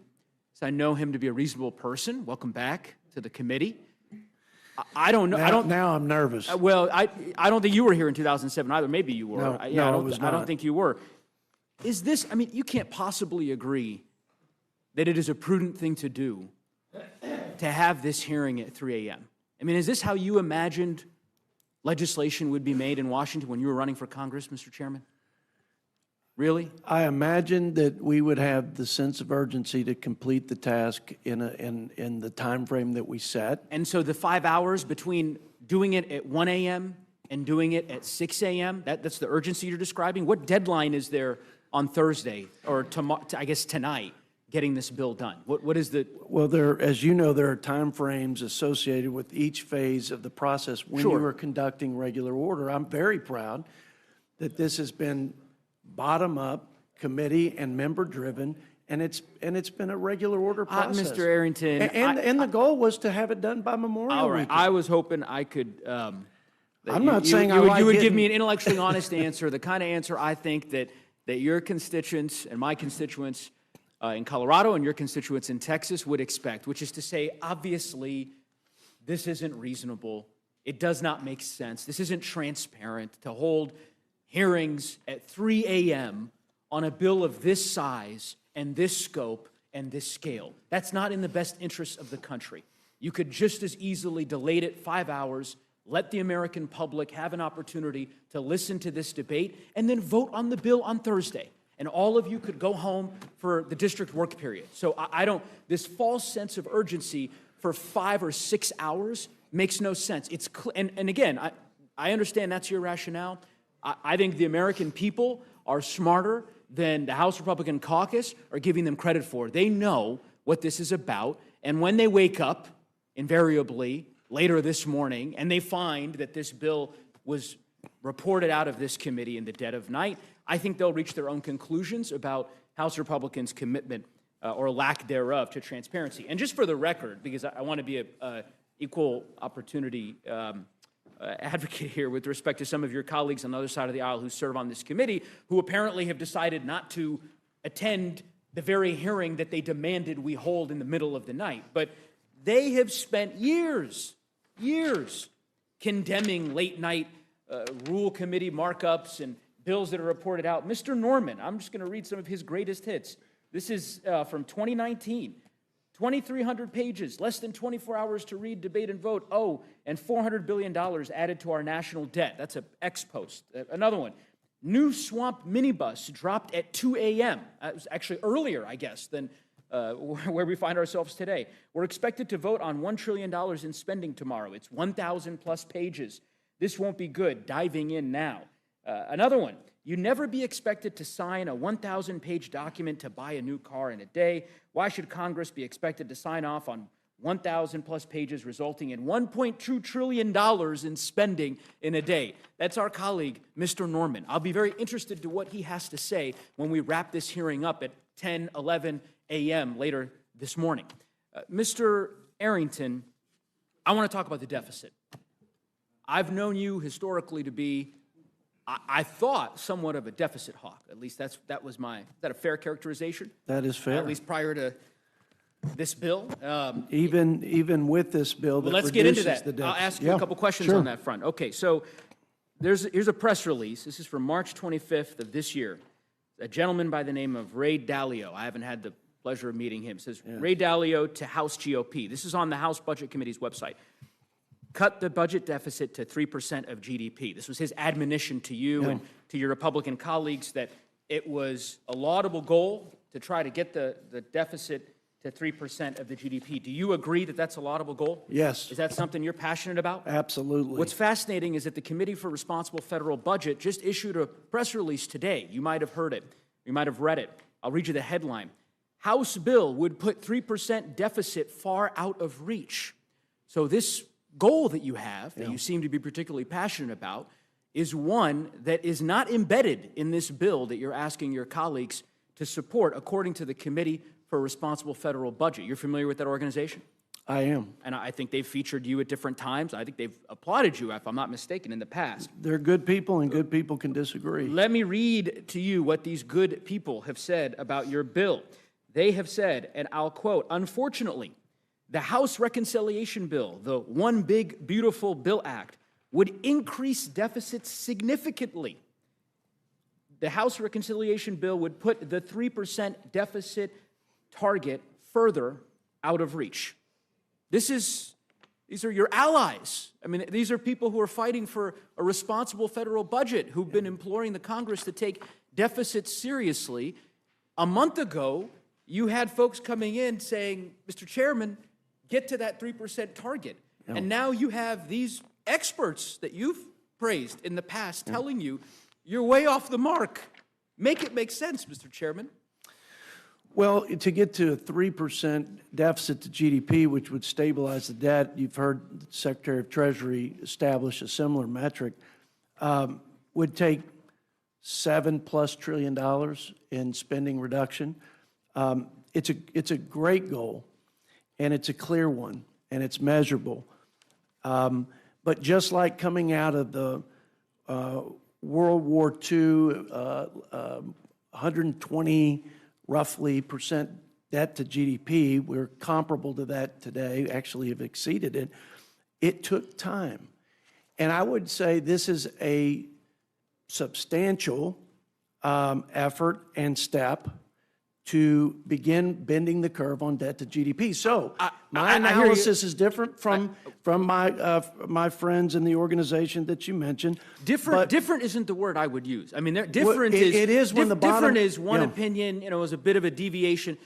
because I know him to be a reasonable person. Welcome back to the committee. I don't know. Now I'm nervous. Well, I don't think you were here in 2007 either. Maybe you were. No, I was not. I don't think you were. Is this, I mean, you can't possibly agree that it is a prudent thing to do to have this hearing at 3 a.m. I mean, is this how you imagined legislation would be made in Washington when you were running for Congress, Mr. Chairman? Really? I imagined that we would have the sense of urgency to complete the task in the time frame that we set. And so the 5 hours between doing it at 1 a.m. and doing it at 6 a.m., that's the urgency you're describing? What deadline is there on Thursday, or tomorrow, I guess tonight, getting this bill done? What is the... Well, as you know, there are time frames associated with each phase of the process when Sure. you are conducting regular order. I'm very proud that this has been bottom-up, committee and member-driven, and it's been a regular order process. Mr. Arrington, And the goal was to have it done by Memorial all right, Weekend. I was hoping I could... I'm not saying I you like would give getting- me an intellectually honest answer, the kind of answer I think that your constituents and my constituents in Colorado and your constituents in Texas would expect, which is to say, obviously, this isn't reasonable. It does not make sense. This isn't transparent to hold hearings at 3 a.m. on a bill of this size and this scope and this scale. That's not in the best interests of the country. You could just as easily delay it 5 hours, let the American public have an opportunity to listen to this debate, and then vote on the bill on Thursday. And all of you could go home for the district work period. So I don't, this false sense of urgency for 5 or 6 hours makes no sense. It's and again, I understand that's your rationale. I think the American people are smarter than the House Republican caucus are giving them credit for. They know what this is about, and when they wake up, invariably, later this morning, and they find that this bill was reported out of this committee in the dead of night, I think they'll reach their own conclusions about House Republicans' commitment or lack thereof to transparency. And just for the record, because I want to be an equal opportunity advocate here with respect to some of your colleagues on the other side of the aisle who serve on this committee, who apparently have decided not to attend the very hearing that they demanded we hold in the middle of the night. But they have spent years condemning late-night rule committee markups and bills that are reported out. Mr. Norman, I'm just going to read some of his greatest hits. This is from 2019. 2,300 pages, less than 24 hours to read, debate, and vote. Oh, and $400 billion added to our national debt. That's an ex post. Another one. New swamp minibus dropped at 2 a.m. It was actually earlier, I guess, than where we find ourselves today. We're expected to vote on $1 trillion in spending tomorrow. It's 1,000 plus pages. This won't be good. Diving in now. Another one. You never be expected to sign a 1,000-page document to buy a new car in a day. Why should Congress be expected to sign off on 1,000-plus pages resulting in $1.2 trillion in spending in a day? That's our colleague, Mr. Norman. I'll be very interested to what he has to say when we wrap this hearing up at 10, 11 a.m. later this morning. Mr. Arrington, I want to talk about the deficit. I've known you historically to be, I thought, somewhat of a deficit hawk. At least that was my, is that a fair characterization? That is fair. At least prior to this bill. Even with this bill that Let's get into reduces that. the deficit. I'll ask you a couple questions on that front. Okay, so here's a press release. This is from March 25th of this year. A gentleman by the name of Ray Dalio. I haven't had the pleasure of meeting him. It says, Ray Dalio to House GOP. This is on the House Budget Committee's website. Cut the budget deficit to 3% of GDP. This was his admonition to you and to your Republican colleagues that it was a laudable goal to try to get the deficit to 3% of the GDP. Do you agree that that's a laudable goal? Yes. Is that something you're passionate about? Absolutely. What's fascinating is that the Committee for Responsible Federal Budget just issued a press release today. You might have heard it. You might have read it. I'll read you the headline. House bill would put 3% deficit far out of reach. So this goal that you have, that you seem to be particularly passionate about, is one that is not embedded in this bill that you're asking your colleagues to support, according to the Committee for Responsible Federal Budget. You're familiar with that organization? I am. And I think they've featured you at different times. I think they've applauded you, if I'm not mistaken, in the past. They're good people, and good people can disagree. Let me read to you what these good people have said about your bill. They have said, and I'll quote, unfortunately, the House Reconciliation Bill, the One Big Beautiful Bill Act, would increase deficits significantly. The House Reconciliation Bill would put the 3% deficit target further out of reach. These These are your allies. I mean, these are people who are fighting for a responsible federal budget, who've been imploring the Congress to take deficits seriously. A month ago, you had folks coming in saying, Mr. Chairman, get to that 3% target. Yeah. And now you have these experts that you've praised in the past telling you you're way off the mark. Make it make sense, Mr. Chairman. Well, to get to a 3% deficit to GDP, which would stabilize the debt, you've heard the Secretary of Treasury establish a similar metric, would take $7+ trillion in spending reduction. It's a great goal, and it's a clear one, and it's measurable. But just like coming out of the World War II, 120 roughly % debt to GDP, we're comparable to that today, actually have exceeded it. It took time. And I would say this is a substantial effort and step to begin bending the curve on debt to GDP. So my analysis is different from my friends in the organization that you mentioned. Different isn't the word I would use. I mean, different is one opinion, is a bit of a deviation.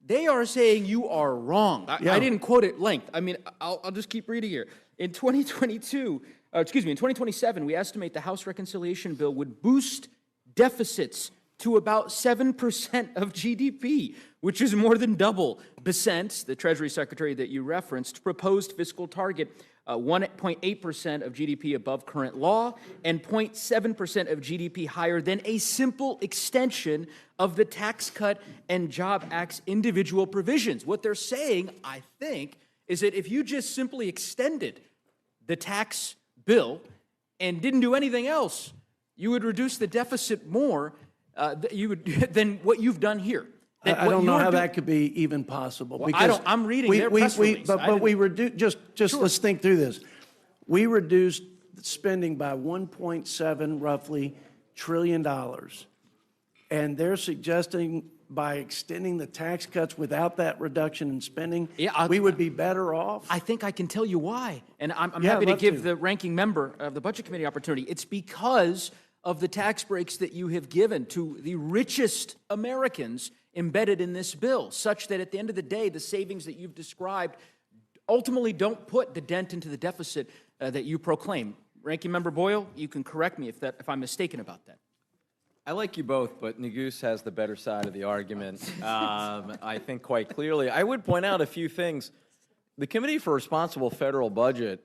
They are saying you are wrong. I didn't quote it length. I mean, I'll just keep reading here. In 2027, we estimate the House reconciliation bill would boost deficits to about 7% of GDP, which is more than double Besant's, the Treasury Secretary that you referenced, proposed fiscal target, 1.8% of GDP above current law and 0.7% of GDP higher than a simple extension of the Tax Cut and Job Act's individual provisions. What they're saying, I think, is that if you just simply extended the tax bill and didn't do anything else, you would reduce the deficit more than what you've done here. I don't know how that could be even possible. Well, I'm reading their press release. But we reduced, just let's think through this. We reduced spending by $1.7 roughly trillion. And they're suggesting by extending the tax cuts without that reduction in spending, we would be better off. I think I can tell you why. And I'm happy to give the ranking member of the Budget Committee opportunity. It's because of the tax breaks that you have given to the richest Americans embedded in this bill, such that at the end of the day, the savings that you've described ultimately don't put the dent into the deficit that you proclaim. Ranking Member Boyle, you can correct me if I'm mistaken about that. I like you both, but Neguse has the better side of the argument, I think quite clearly. I would point out a few things. The Committee for Responsible Federal Budget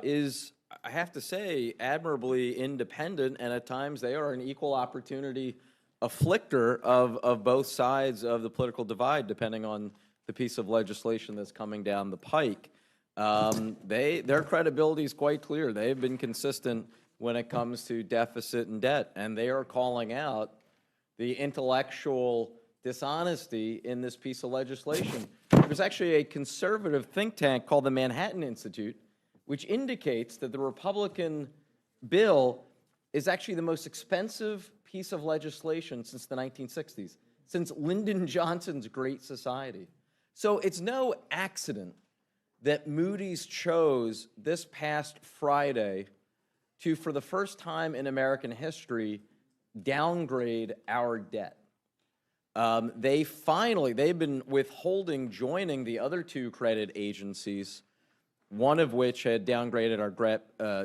is, I have to say, admirably independent, and at times they are an equal opportunity afflictor of both sides of the political divide, depending on the piece of legislation that's coming down the pike. Their credibility is quite clear. They've been consistent when it comes to deficit and debt, and they are calling out the intellectual dishonesty in this piece of legislation. There's actually a conservative think tank called the Manhattan Institute, which indicates that the Republican bill is actually the most expensive piece of legislation since the 1960s, since Lyndon Johnson's Great Society. So it's no accident that Moody's chose this past Friday to, for the first time in American history, downgrade our debt. They've been withholding joining the other two credit agencies, one of which had downgraded our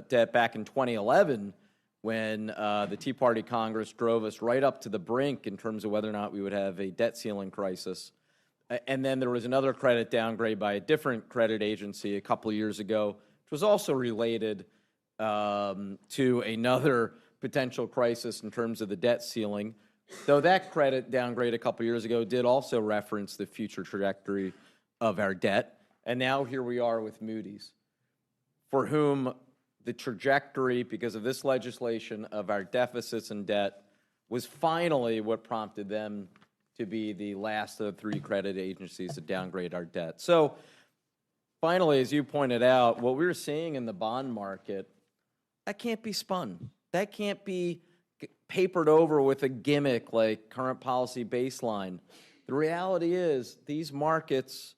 debt back in 2011 when the Tea Party Congress drove us right up to the brink in terms of whether or not we would have a debt ceiling crisis. And then there was another credit downgrade by a different credit agency a couple of years ago, which was also related to another potential crisis in terms of the debt ceiling. Though that credit downgrade a couple of years ago did also reference the future trajectory of our debt. And now here we are with Moody's, for whom the trajectory, because of this legislation, of our deficits and debt was finally what prompted them to be the last of the three credit agencies to downgrade our debt. So finally, as you pointed out, what we're seeing in the bond market, that can't be spun. That can't be papered over with a gimmick like current policy baseline. The reality is these markets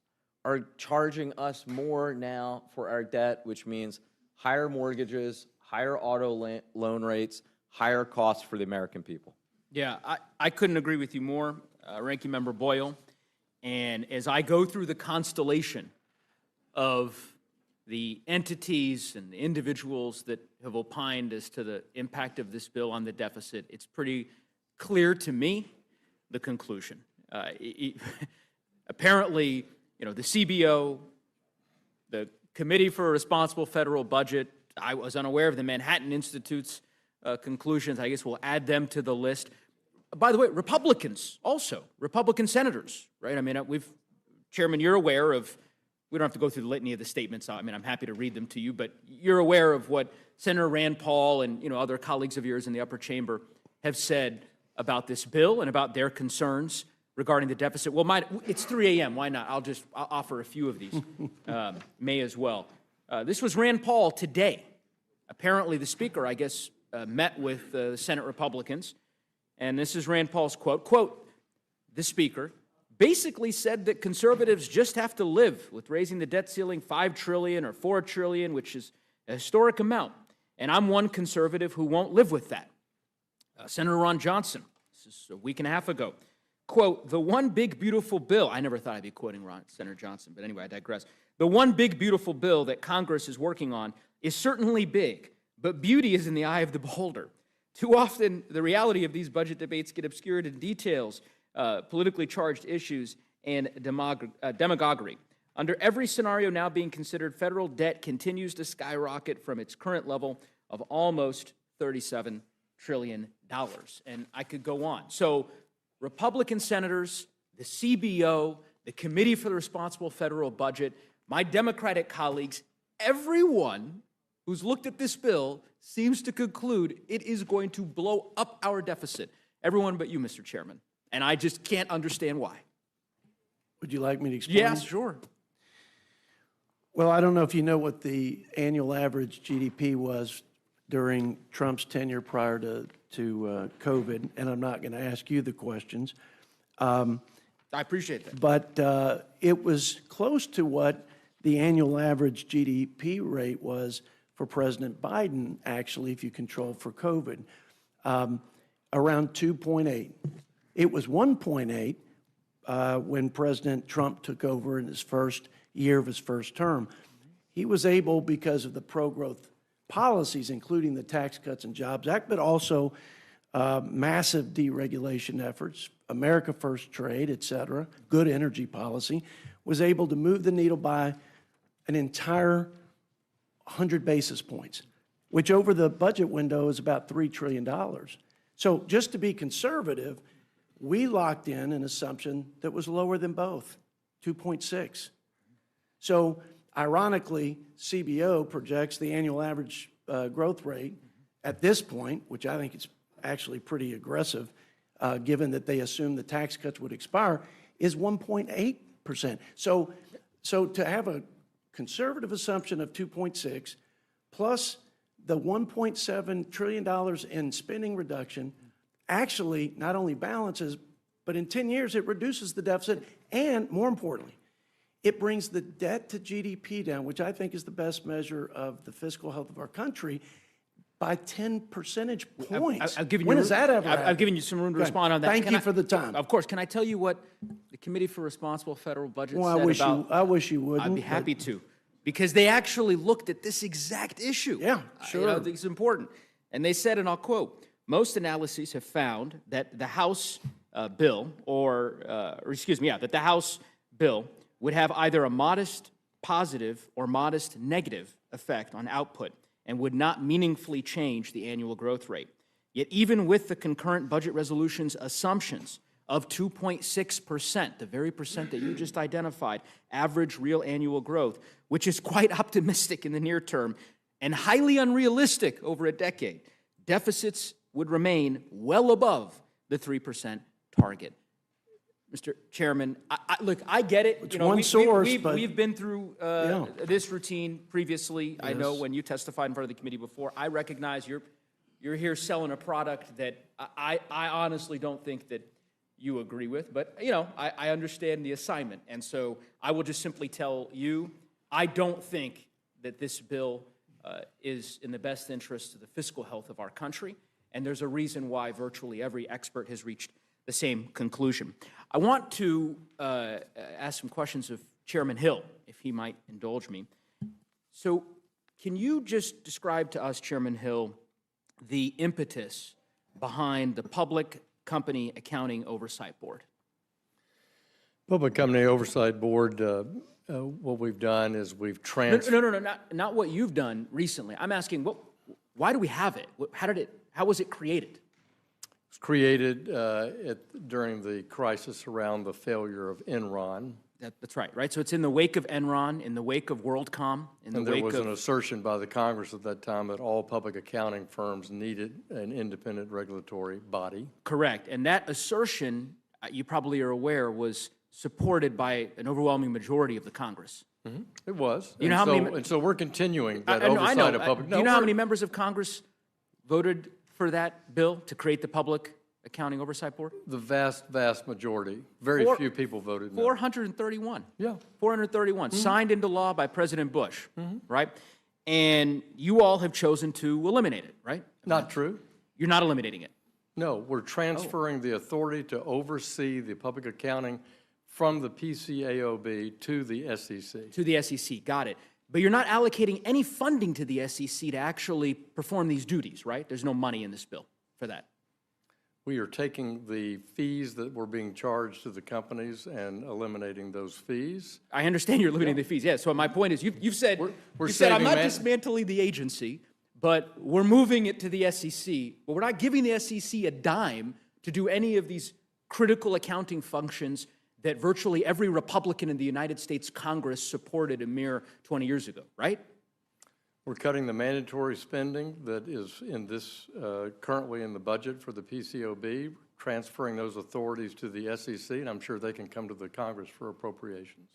are charging us more now for our debt, which means higher mortgages, higher auto loan rates, higher costs for the American people. Yeah, I couldn't agree with you more, Ranking Member Boyle. And as I go through the constellation of the entities and the individuals that have opined as to the impact of this bill on the deficit, it's pretty clear to me the conclusion. Apparently, the CBO, the Committee for a Responsible Federal Budget, I was unaware of the Manhattan Institute's conclusions. I guess we'll add them to the list. By the way, Republicans also, Republican senators, right? I mean, Chairman, you're aware of, we don't have to go through the litany of the statements. I mean, I'm happy to read them to you, but you're aware of what Senator Rand Paul and, other colleagues of yours in the upper chamber have said about this bill and about their concerns regarding the deficit. Well, it's 3 a.m. Why not? I'll offer a few of these. May as well. This was Rand Paul today. Apparently, the Speaker, I guess, met with the Senate Republicans, and this is Rand Paul's quote. Quote, the Speaker basically said that conservatives just have to live with raising the debt ceiling $5 trillion or $4 trillion, which is a historic amount. And I'm one conservative who won't live with that. Senator Ron Johnson, this is a week and a half ago, quote, the one big beautiful bill, I never thought I'd be quoting Senator Johnson, but anyway, I digress. The one big beautiful bill that Congress is working on is certainly big, but beauty is in the eye of the beholder. Too often, the reality of these budget debates get obscured in details, politically charged issues, and demagoguery. Under every scenario now being considered, federal debt continues to skyrocket from its current level of almost $37 trillion. And I could go on. So Republican senators, the CBO, the Committee for the Responsible Federal Budget, my Democratic colleagues, everyone who's looked at this bill seems to conclude it is going to blow up our deficit. Everyone but you, Mr. Chairman. And I just can't understand why. Would you like me to explain? Yes, sure. Well, I don't know if you know what the annual average GDP was during Trump's tenure prior to COVID, and I'm not going to ask you the questions. I appreciate that. But it was close to what the annual average GDP rate was for President Biden, actually, if you control for COVID, around 2.8. It was 1.8 when President Trump took over in his first year of his first term. He was able, because of the pro-growth policies, including the Tax Cuts and Jobs Act, but also massive deregulation efforts, America First trade, et cetera, good energy policy, was able to move the needle by an entire 100 basis points, which over the budget window is about $3 trillion. So just to be conservative, we locked in an assumption that was lower than both, 2.6. So ironically, CBO projects the annual average growth rate at this point, which I think is actually pretty aggressive, given that they assume the tax cuts would expire, is 1.8%. So to have a conservative assumption of 2.6 plus the $1.7 trillion in spending reduction actually not only balances, but in 10 years it reduces the deficit, and more importantly, it brings the debt to GDP down, which I think is the best measure of the fiscal health of our country, by 10 percentage points. When has that ever happened? I've given you some room to respond on that. Thank you for the time. Of course. Can I tell you what the Committee for Responsible Federal Budget Well, said I wish you wouldn't. I'd be happy to, because they actually looked at this exact issue. Yeah, sure. I think it's important. And they said, and I'll quote, most analyses have found that the House bill, that the House bill would have either a modest positive or modest negative effect on output and would not meaningfully change the annual growth rate. Yet even with the concurrent budget resolution's assumptions of 2.6%, the very percent that you just identified, average real annual growth, which is quite optimistic in the near term and highly unrealistic over a decade, deficits would remain well above the 3% target. Mr. Chairman, look, I get it. It's one source, but we've been through this routine previously. Yes. I know when you testified in front of the committee before. I recognize you're here selling a product that I honestly don't think that you agree with, but, I understand the assignment. And so I will just simply tell you, I don't think that this bill is in the best interest of the fiscal health of our country, and there's a reason why virtually every expert has reached the same conclusion. I want to ask some questions of Chairman Hill, if he might indulge me. So can you just describe to us, Chairman Hill, the impetus behind the Public Company Accounting Oversight Board? Public Company Oversight Board, what we've done is we've transferred. No, not what you've done recently. I'm asking, why do we have it? How was it created? It was created during the crisis around the failure of Enron. That's right? So it's in the wake of Enron, in the wake of WorldCom, in the And wake there was of... an assertion by the Congress at that time that all public accounting firms needed an independent regulatory body. Correct. And that assertion, you probably are aware, was supported by an overwhelming majority of the Congress. It was. You know how many... And so we're continuing that I know. oversight of public... Do you know how many members of Congress voted for that bill to create the Public Accounting Oversight Board? The vast majority. Very few people voted no. 431. Yeah. 431, signed into law by President Bush, right? And you all have chosen to eliminate it, right? Not true. You're not eliminating it. No, we're transferring the authority to oversee the public accounting from the PCAOB to the SEC. To the SEC, got it. But you're not allocating any funding to the SEC to actually perform these duties, right? There's no money in this bill for that. We are taking the fees that were being charged to the companies and eliminating those fees. I understand you're eliminating the fees, yeah. So my point is, you've said, we're you said I'm not saving dismantling the agency, but we're moving it to the SEC. But we're not giving the SEC a dime to do any of these critical accounting functions that virtually every Republican in the United States Congress supported a mere 20 years ago, right? We're cutting the mandatory spending that is in this, currently in the budget for the PCOB, transferring those authorities to the SEC, and I'm sure they can come to the Congress for appropriations.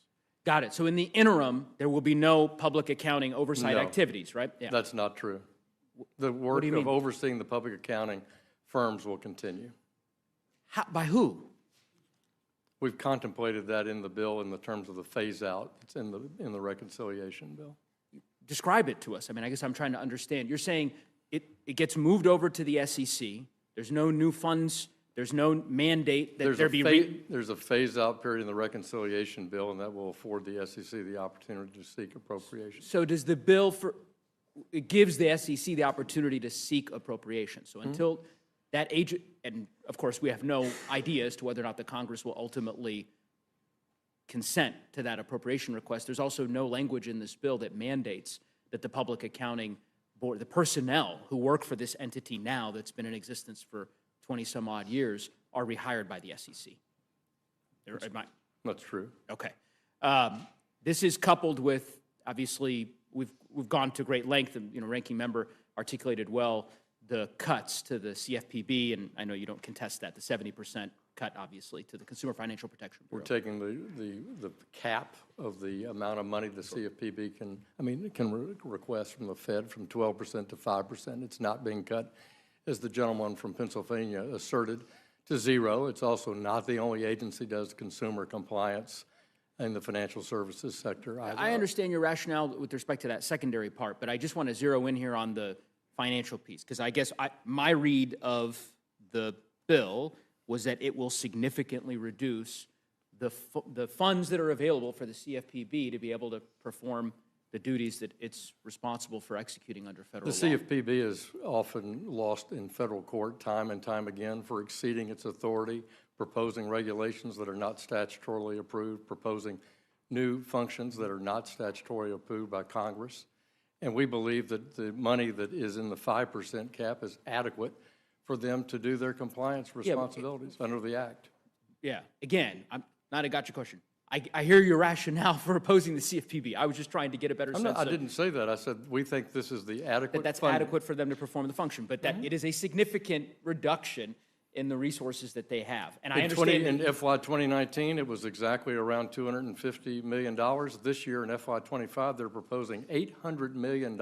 Got it. So in the interim, there will be no public accounting oversight activities, right? Yeah. That's not true. The work of overseeing the public accounting firms will continue. By who? We've contemplated that in the bill in the terms of the phase-out. It's in the reconciliation bill. Describe it to us. I mean, I guess I'm trying to understand. You're saying it gets moved over to the SEC. There's no new funds. There's no mandate that there be... There's a phase-out period in the reconciliation bill, and that will afford the SEC the opportunity to seek appropriations. So does the bill it gives the SEC the opportunity to seek appropriations. So until that agent, and of course we have no idea as to whether or not the Congress will ultimately consent to that appropriation request. There's also no language in this bill that mandates that the Public Accounting Board, the personnel who work for this entity now that's been in existence for 20-some-odd years, are rehired by the SEC. That's true. Okay. This is coupled with, obviously, we've gone to great length, and Ranking Member articulated well the cuts to the CFPB, and I know you don't contest that, the 70% cut, obviously, to the Consumer Financial Protection Bureau. We're taking the cap of the amount of money the CFPB can request from the Fed from 12% to 5%. It's not being cut, as the gentleman from Pennsylvania asserted, to zero. It's also not the only agency that does consumer compliance in the financial services sector either. I understand your rationale with respect to that secondary part, but I just want to zero in here on the financial piece, because I guess my read of the bill was that it will significantly reduce the funds that are available for the CFPB to be able to perform the duties that it's responsible for executing under federal law. The CFPB is often lost in federal court time and time again for exceeding its authority, proposing regulations that are not statutorily approved, proposing new functions that are not statutorily approved by Congress. And we believe that the money that is in the 5% cap is adequate for them to do their compliance responsibilities under the Act. Yeah, again, I'm not a gotcha question. I hear your rationale for opposing the CFPB. I was just trying to get a better sense of... I didn't say that. I said we think this is the adequate that's funding. adequate for them to perform the function, but that it is a significant reduction in the resources that they have. And I understand... In FY 2019, it was exactly around $250 million. This year in FY 25, they're proposing $800 million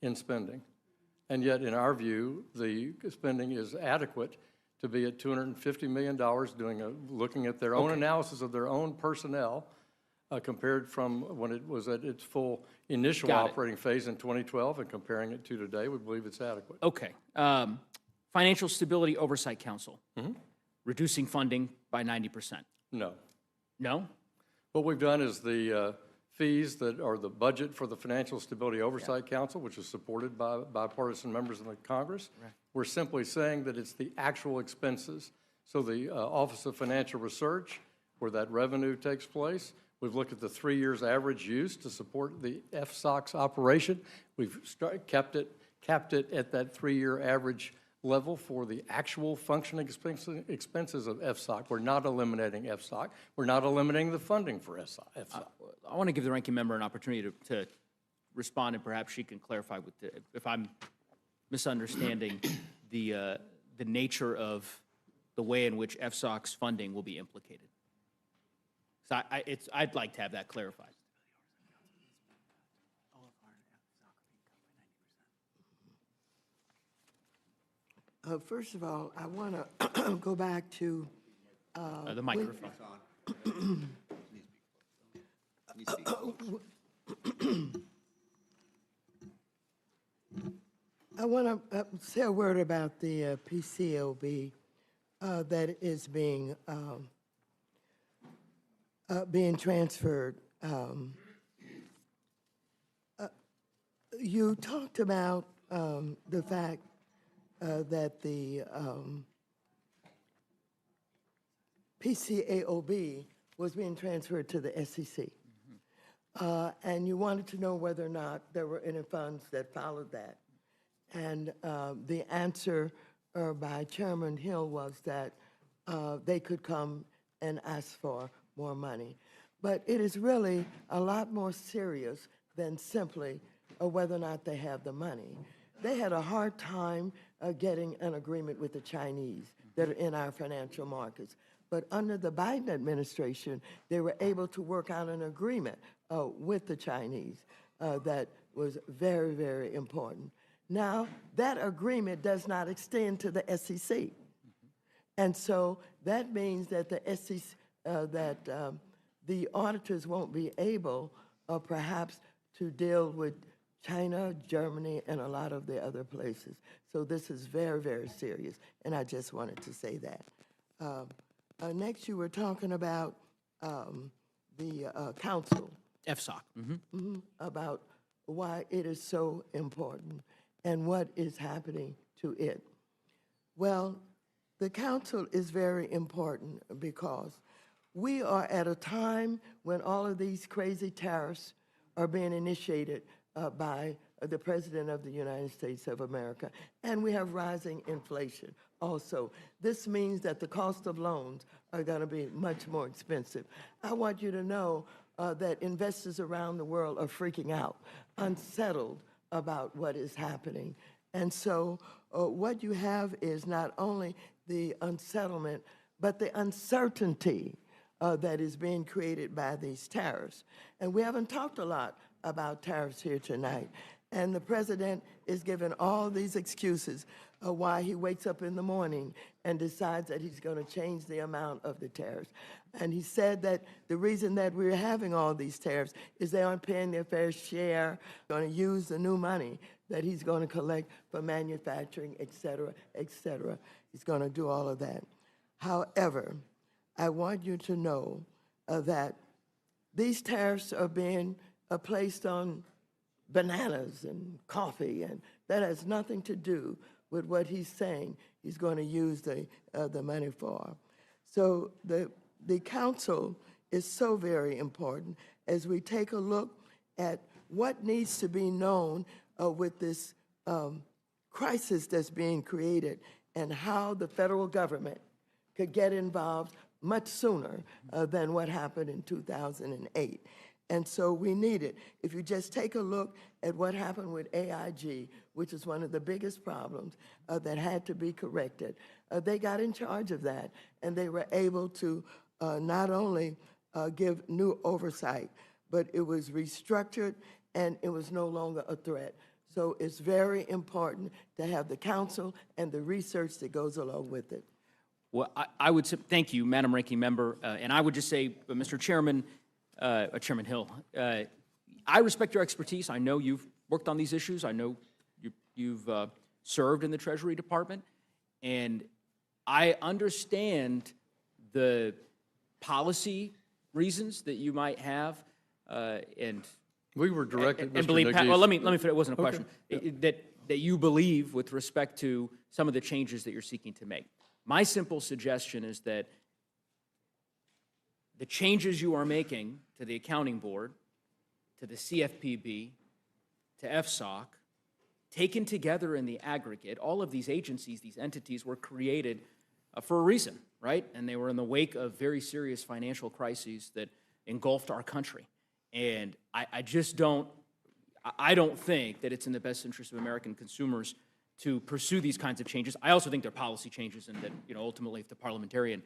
in spending. And yet, in our view, the spending is adequate to be at $250 million, looking at their own analysis of their own personnel, compared from when it was at its full initial Got it. operating phase in 2012 and comparing it to today, we believe it's adequate. Okay. Financial Stability Oversight Council, reducing funding by 90%. No. No? What we've done is the fees that are the budget for the Financial Stability Oversight Council, which is supported by bipartisan members in the Congress. We're simply saying that it's the actual expenses. So the Office of Financial Research, where that revenue takes place, we've looked at the 3 years average use to support the FSOC's operation. We've capped it at that 3-year average level for the actual functioning expenses of FSOC. We're not eliminating FSOC. We're not eliminating the funding for FSOC. I want to give the ranking member an opportunity to respond, and perhaps she can clarify if I'm misunderstanding the nature of the way in which FSOC's funding will be implicated. So I'd like to have that clarified. First of all, I want to go back to The microphone. I want to say a word about the PCOB that is being transferred. You talked about the fact that the PCAOB was being transferred to the SEC. And you wanted to know whether or not there were any funds that followed that. And the answer by Chairman Hill was that they could come and ask for more money. But it is really a lot more serious than simply whether or not they have the money. They had a hard time getting an agreement with the Chinese that are in our financial markets. But under the Biden administration, they were able to work out an agreement with the Chinese that was very, very important. Now, that agreement does not extend to the SEC. And so that means that the SEC, the auditors won't be able, perhaps, to deal with China, Germany, and a lot of the other places. So this is very, very serious, and I just wanted to say that. Next, you were talking about the council. FSOC. About why it is so important and what is happening to it. Well, the council is very important because we are at a time when all of these crazy tariffs are being initiated by the President of the United States of America, and we have rising inflation also. This means that the cost of loans are going to be much more expensive. I want you to know that investors around the world are freaking out, unsettled about what is happening. And so what you have is not only the unsettlement, but the uncertainty that is being created by these tariffs. And we haven't talked a lot about tariffs here tonight. And the president is giving all these excuses why he wakes up in the morning and decides that he's going to change the amount of the tariffs. And he said that the reason that we're having all these tariffs is they aren't paying their fair share, going to use the new money that he's going to collect for manufacturing, et cetera, et cetera. He's going to do all of that. However, I want you to know that these tariffs are being placed on bananas and coffee, and that has nothing to do with what he's saying he's going to use the money for. So the council is so very important as we take a look at what needs to be known with this crisis that's being created and how the federal government could get involved much sooner than what happened in 2008. And so we need it. If you just take a look at what happened with AIG, which is one of the biggest problems that had to be corrected, they got in charge of that, and they were able to not only give new oversight, but it was restructured, and it was no longer a threat. So it's very important to have the council and the research that goes along with it. Well, I would say, thank you, Madam Ranking Member, and I would just say, Mr. Chairman, Chairman Hill, I respect your expertise. I know you've worked on these issues. I know you've served in the Treasury Department, and I understand the policy reasons that you might have, and We were directed, and Mr. believe. Nuggies. Well, let me finish. It wasn't a question. That you believe with respect to some of the changes that you're seeking to make. My simple suggestion is that the changes you are making to the Accounting Board, to the CFPB, to FSOC, taken together in the aggregate, all of these agencies, these entities were created for a reason, right? And they were in the wake of very serious financial crises that engulfed our country. And I don't think that it's in the best interest of American consumers to pursue these kinds of changes. I also think they're policy changes, and that, you know, ultimately, if the parliamentarian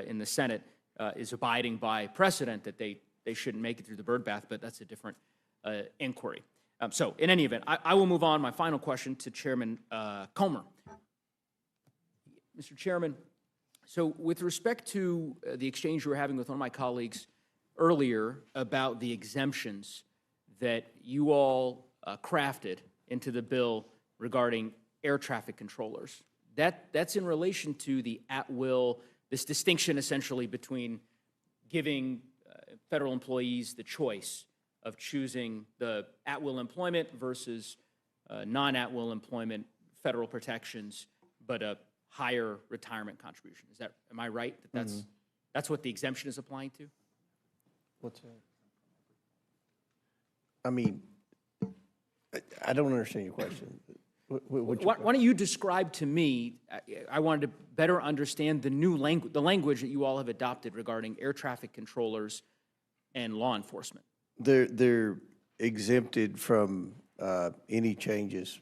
in the Senate is abiding by precedent, that they shouldn't make it through the birdbath, but that's a different inquiry. So, in any event, I will move on. My final question to Chairman Comer. Mr. Chairman, so with respect to the exchange you were having with one of my colleagues earlier about the exemptions that you all crafted into the bill regarding air traffic controllers, that's in relation to the at-will, this distinction essentially between giving federal employees the choice of choosing the at-will employment versus non-at-will employment, federal protections, but a higher retirement contribution. Am I right that that's what the exemption is applying to? What's that? I mean, I don't understand your question. Why don't you describe to me, I wanted to better understand the new language, the language that you all have adopted regarding air traffic controllers and law enforcement. They're exempted from any changes.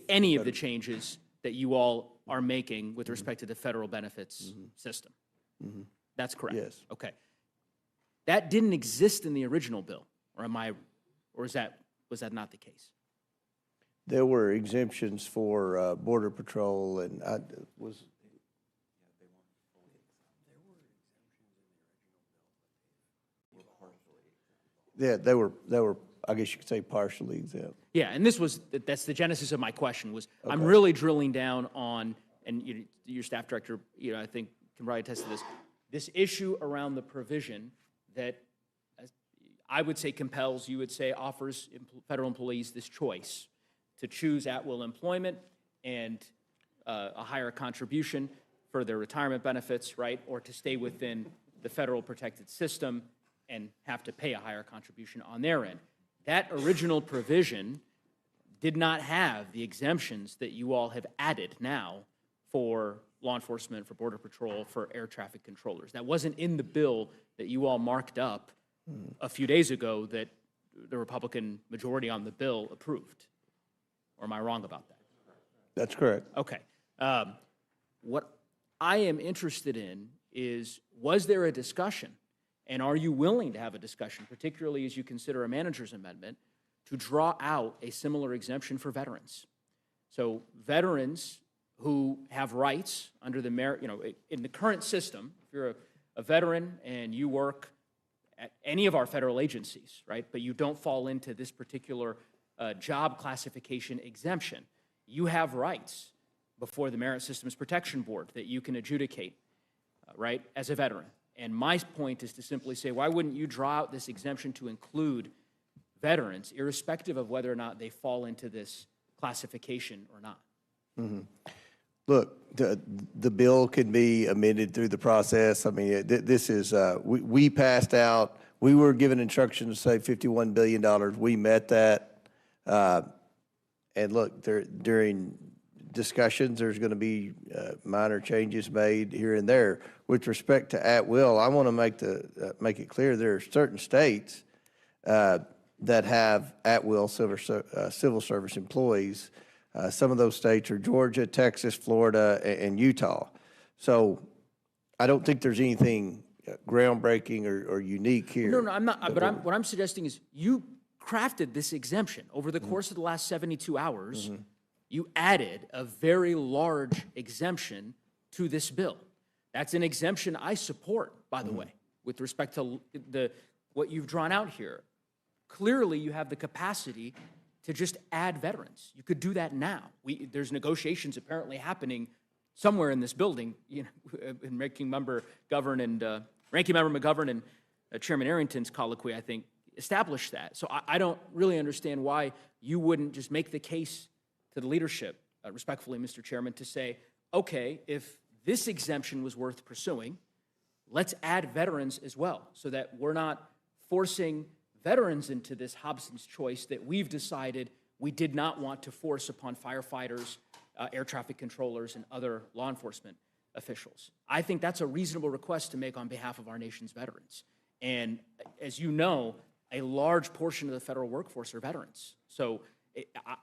Any of the changes that you all are making with respect to the federal benefits system. That's correct? Yes. Okay. That didn't exist in the original bill, or was that not the case? There were exemptions for Border Patrol, and yeah, they were, I guess you could say, partially exempt. Yeah, and that's the genesis of my question was, okay. I'm really drilling down on, and your staff director, I think can probably attest to this issue around the provision that I would say compels, you would say offers federal employees this choice to choose at-will employment and a higher contribution for their retirement benefits, right, or to stay within the federal protected system and have to pay a higher contribution on their end. That original provision did not have the exemptions that you all have added now for law enforcement, for Border Patrol, for air traffic controllers. That wasn't in the bill that you all marked up a few days ago that the Republican majority on the bill approved. Or am I wrong about that? That's correct. Okay. What I am interested in is, was there a discussion, and are you willing to have a discussion, particularly as you consider a manager's amendment, to draw out a similar exemption for veterans? So veterans who have rights under the in the current system, if you're a veteran and you work at any of our federal agencies, right, but you don't fall into this particular job classification exemption, you have rights before the Merit Systems Protection Board that you can adjudicate, right, as a veteran. And my point is to simply say, why wouldn't you draw out this exemption to include veterans, irrespective of whether or not they fall into this classification or not? Look, the bill can be amended through the process. I mean, this is, we passed out, we were given instructions to save $51 billion. We met that. And look, during discussions, there's going to be minor changes made here and there. With respect to at-will, I want to make it clear there are certain states that have at-will civil service employees. Some of those states are Georgia, Texas, Florida, and Utah. So I don't think there's anything groundbreaking or unique here. No, I'm not. But what I'm suggesting is you crafted this exemption over the course of the last 72 hours. You added a very large exemption to this bill. That's an exemption I support, by the way, with respect to what you've drawn out here. Clearly, you have the capacity to just add veterans. You could do that now. There's negotiations apparently happening somewhere in this building, and Ranking Member McGovern and Chairman Arrington's colloquy, I think, established that. So I don't really understand why you wouldn't just make the case to the leadership, respectfully, Mr. Chairman, to say, okay, if this exemption was worth pursuing, let's add veterans as well, so that we're not forcing veterans into this Hobson's choice that we've decided we did not want to force upon firefighters, air traffic controllers, and other law enforcement officials. I think that's a reasonable request to make on behalf of our nation's veterans. And as you know, a large portion of the federal workforce are veterans. So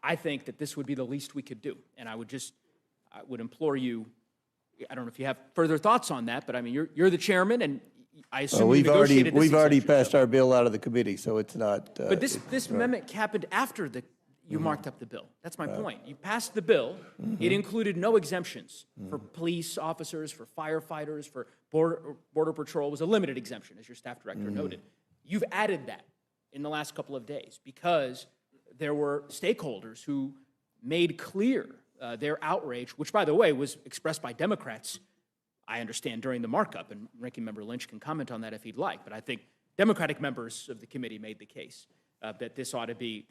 I think that this would be the least we could do. And I would implore you, I don't know if you have further thoughts on that, but I mean, you're the chairman, and I assume we've already exemption, passed our bill out of the committee, so it's not. But this amendment happened after you marked up the bill. That's my point. You passed the bill. It included no exemptions for police officers, for firefighters, for border patrol. It was a limited exemption, as your staff director noted. You've added that in the last couple of days because there were stakeholders who made clear their outrage, which, by the way, was expressed by Democrats, I understand, during the markup, and Ranking Member Lynch can comment on that if he'd like, but I think Democratic members of the committee made the case that this ought to be,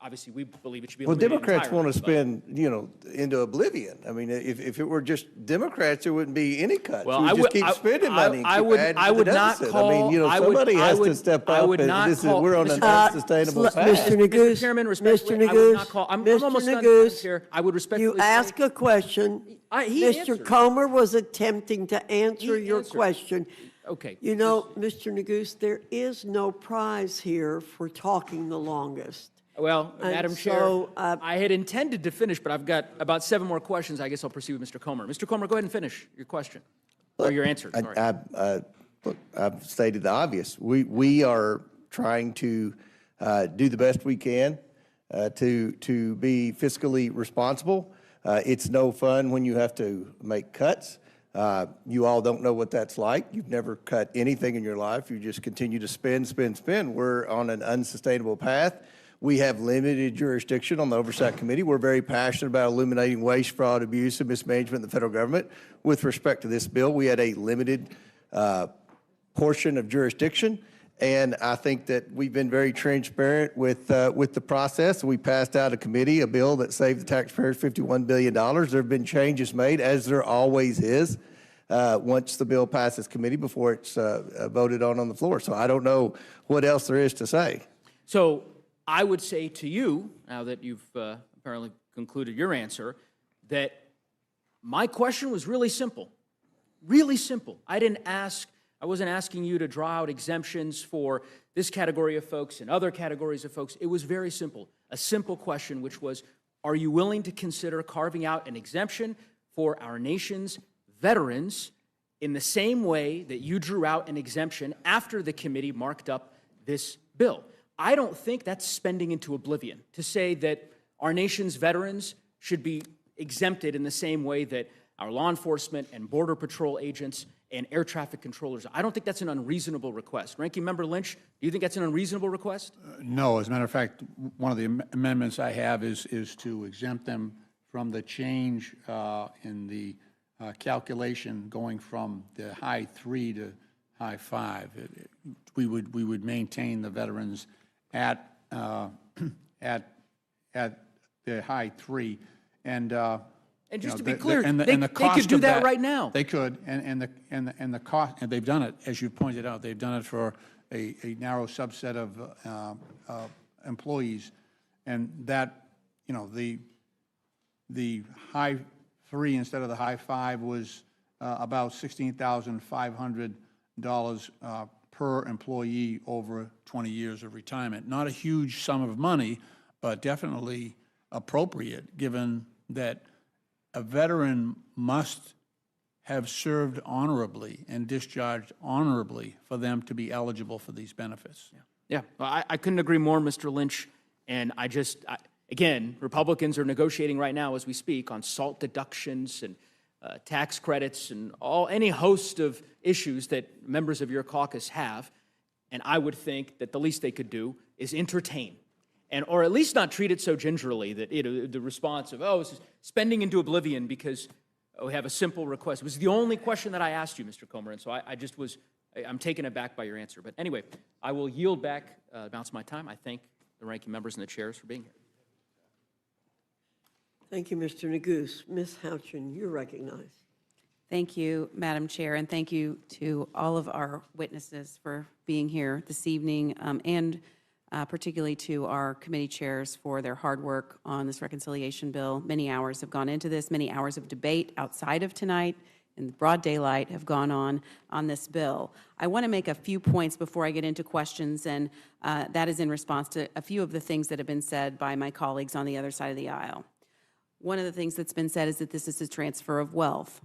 obviously, we believe it should be eliminated Democrats want to entirely, spend, into oblivion. I mean, if it were just Democrats, there wouldn't be any cuts. Well, We just keep spending money. I would not call. I mean, somebody has to step up. We're on an unsustainable path. Mr. Neguse, Mr. Chairman, Mr. respectfully, I would not call. I'm Mr. almost done, Neguse, here. I would respectfully you ask a question. he Mr. answered. Comer was attempting to answer your answered. question. Okay. You know, Mr. Neguse, there is no prize here for talking the longest. Well, And Madam Chair, so, I had intended to finish, but I've got about 7 more questions. I guess I'll proceed with Mr. Comer. Mr. Comer, go ahead and finish your question, or your answer. Sorry. Look, I've stated the obvious. We are trying to do the best we can to be fiscally responsible. It's no fun when you have to make cuts. You all don't know what that's like. You've never cut anything in your life. You just continue to spend. We're on an unsustainable path. We have limited jurisdiction on the Oversight Committee. We're very passionate about eliminating waste, fraud, abuse, and mismanagement in the federal government. With respect to this bill, we had a limited portion of jurisdiction, and I think that we've been very transparent with the process. We passed out of committee a bill that saved the taxpayers $51 billion. There have been changes made, as there always is, once the bill passes committee before it's voted on the floor. So I don't know what else there is to say. So I would say to you, now that you've apparently concluded your answer, that my question was really simple. Really simple. I wasn't asking you to draw out exemptions for this category of folks and other categories of folks. It was very simple. A simple question, which was, are you willing to consider carving out an exemption for our nation's veterans in the same way that you drew out an exemption after the committee marked up this bill? I don't think that's spending into oblivion to say that our nation's veterans should be exempted in the same way that our law enforcement and border patrol agents and air traffic controllers. I don't think that's an unreasonable request. Ranking Member Lynch, do you think that's an unreasonable request? No, as a matter of fact, one of the amendments I have is to exempt them from the change in the calculation going from the high 3 to high 5. We would maintain the veterans at the high 3, and just to be clear, they could do that right now. They could, and the cost, and they've done it, as you pointed out, they've done it for a narrow subset of employees, and that, the high 3 instead of the high 5 was about $16,500 per employee over 20 years of retirement. Not a huge sum of money, but definitely appropriate, given that a veteran must have served honorably and discharged honorably for them to be eligible for these benefits. Yeah, well, I couldn't agree more, Mr. Lynch. And again, Republicans are negotiating right now as we speak on SALT deductions and tax credits and any host of issues that members of your caucus have. And I would think that the least they could do is entertain, or at least not treat it so gingerly that the response of, oh, it's spending into oblivion because we have a simple request. It was the only question that I asked you, Mr. Comer, and so I'm taken aback by your answer. But anyway, I will yield back the balance of my time. I thank the ranking members and the chairs for being here. Thank you, Mr. Neguse. Ms. Houchin, you're recognized. Thank you, Madam Chair, and thank you to all of our witnesses for being here this evening, and particularly to our committee chairs for their hard work on this reconciliation bill. Many hours have gone into this, many hours of debate outside of tonight in broad daylight have gone on this bill. I want to make a few points before I get into questions, and that is in response to a few of the things that have been said by my colleagues on the other side of the aisle. One of the things that's been said is that this is a transfer of wealth.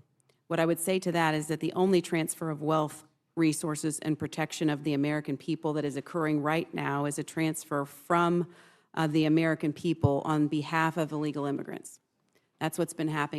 What I would say to that is that the only transfer of wealth, resources, and protection of the American people that is occurring right now is a transfer from the American people on behalf of illegal immigrants. That's what's been happening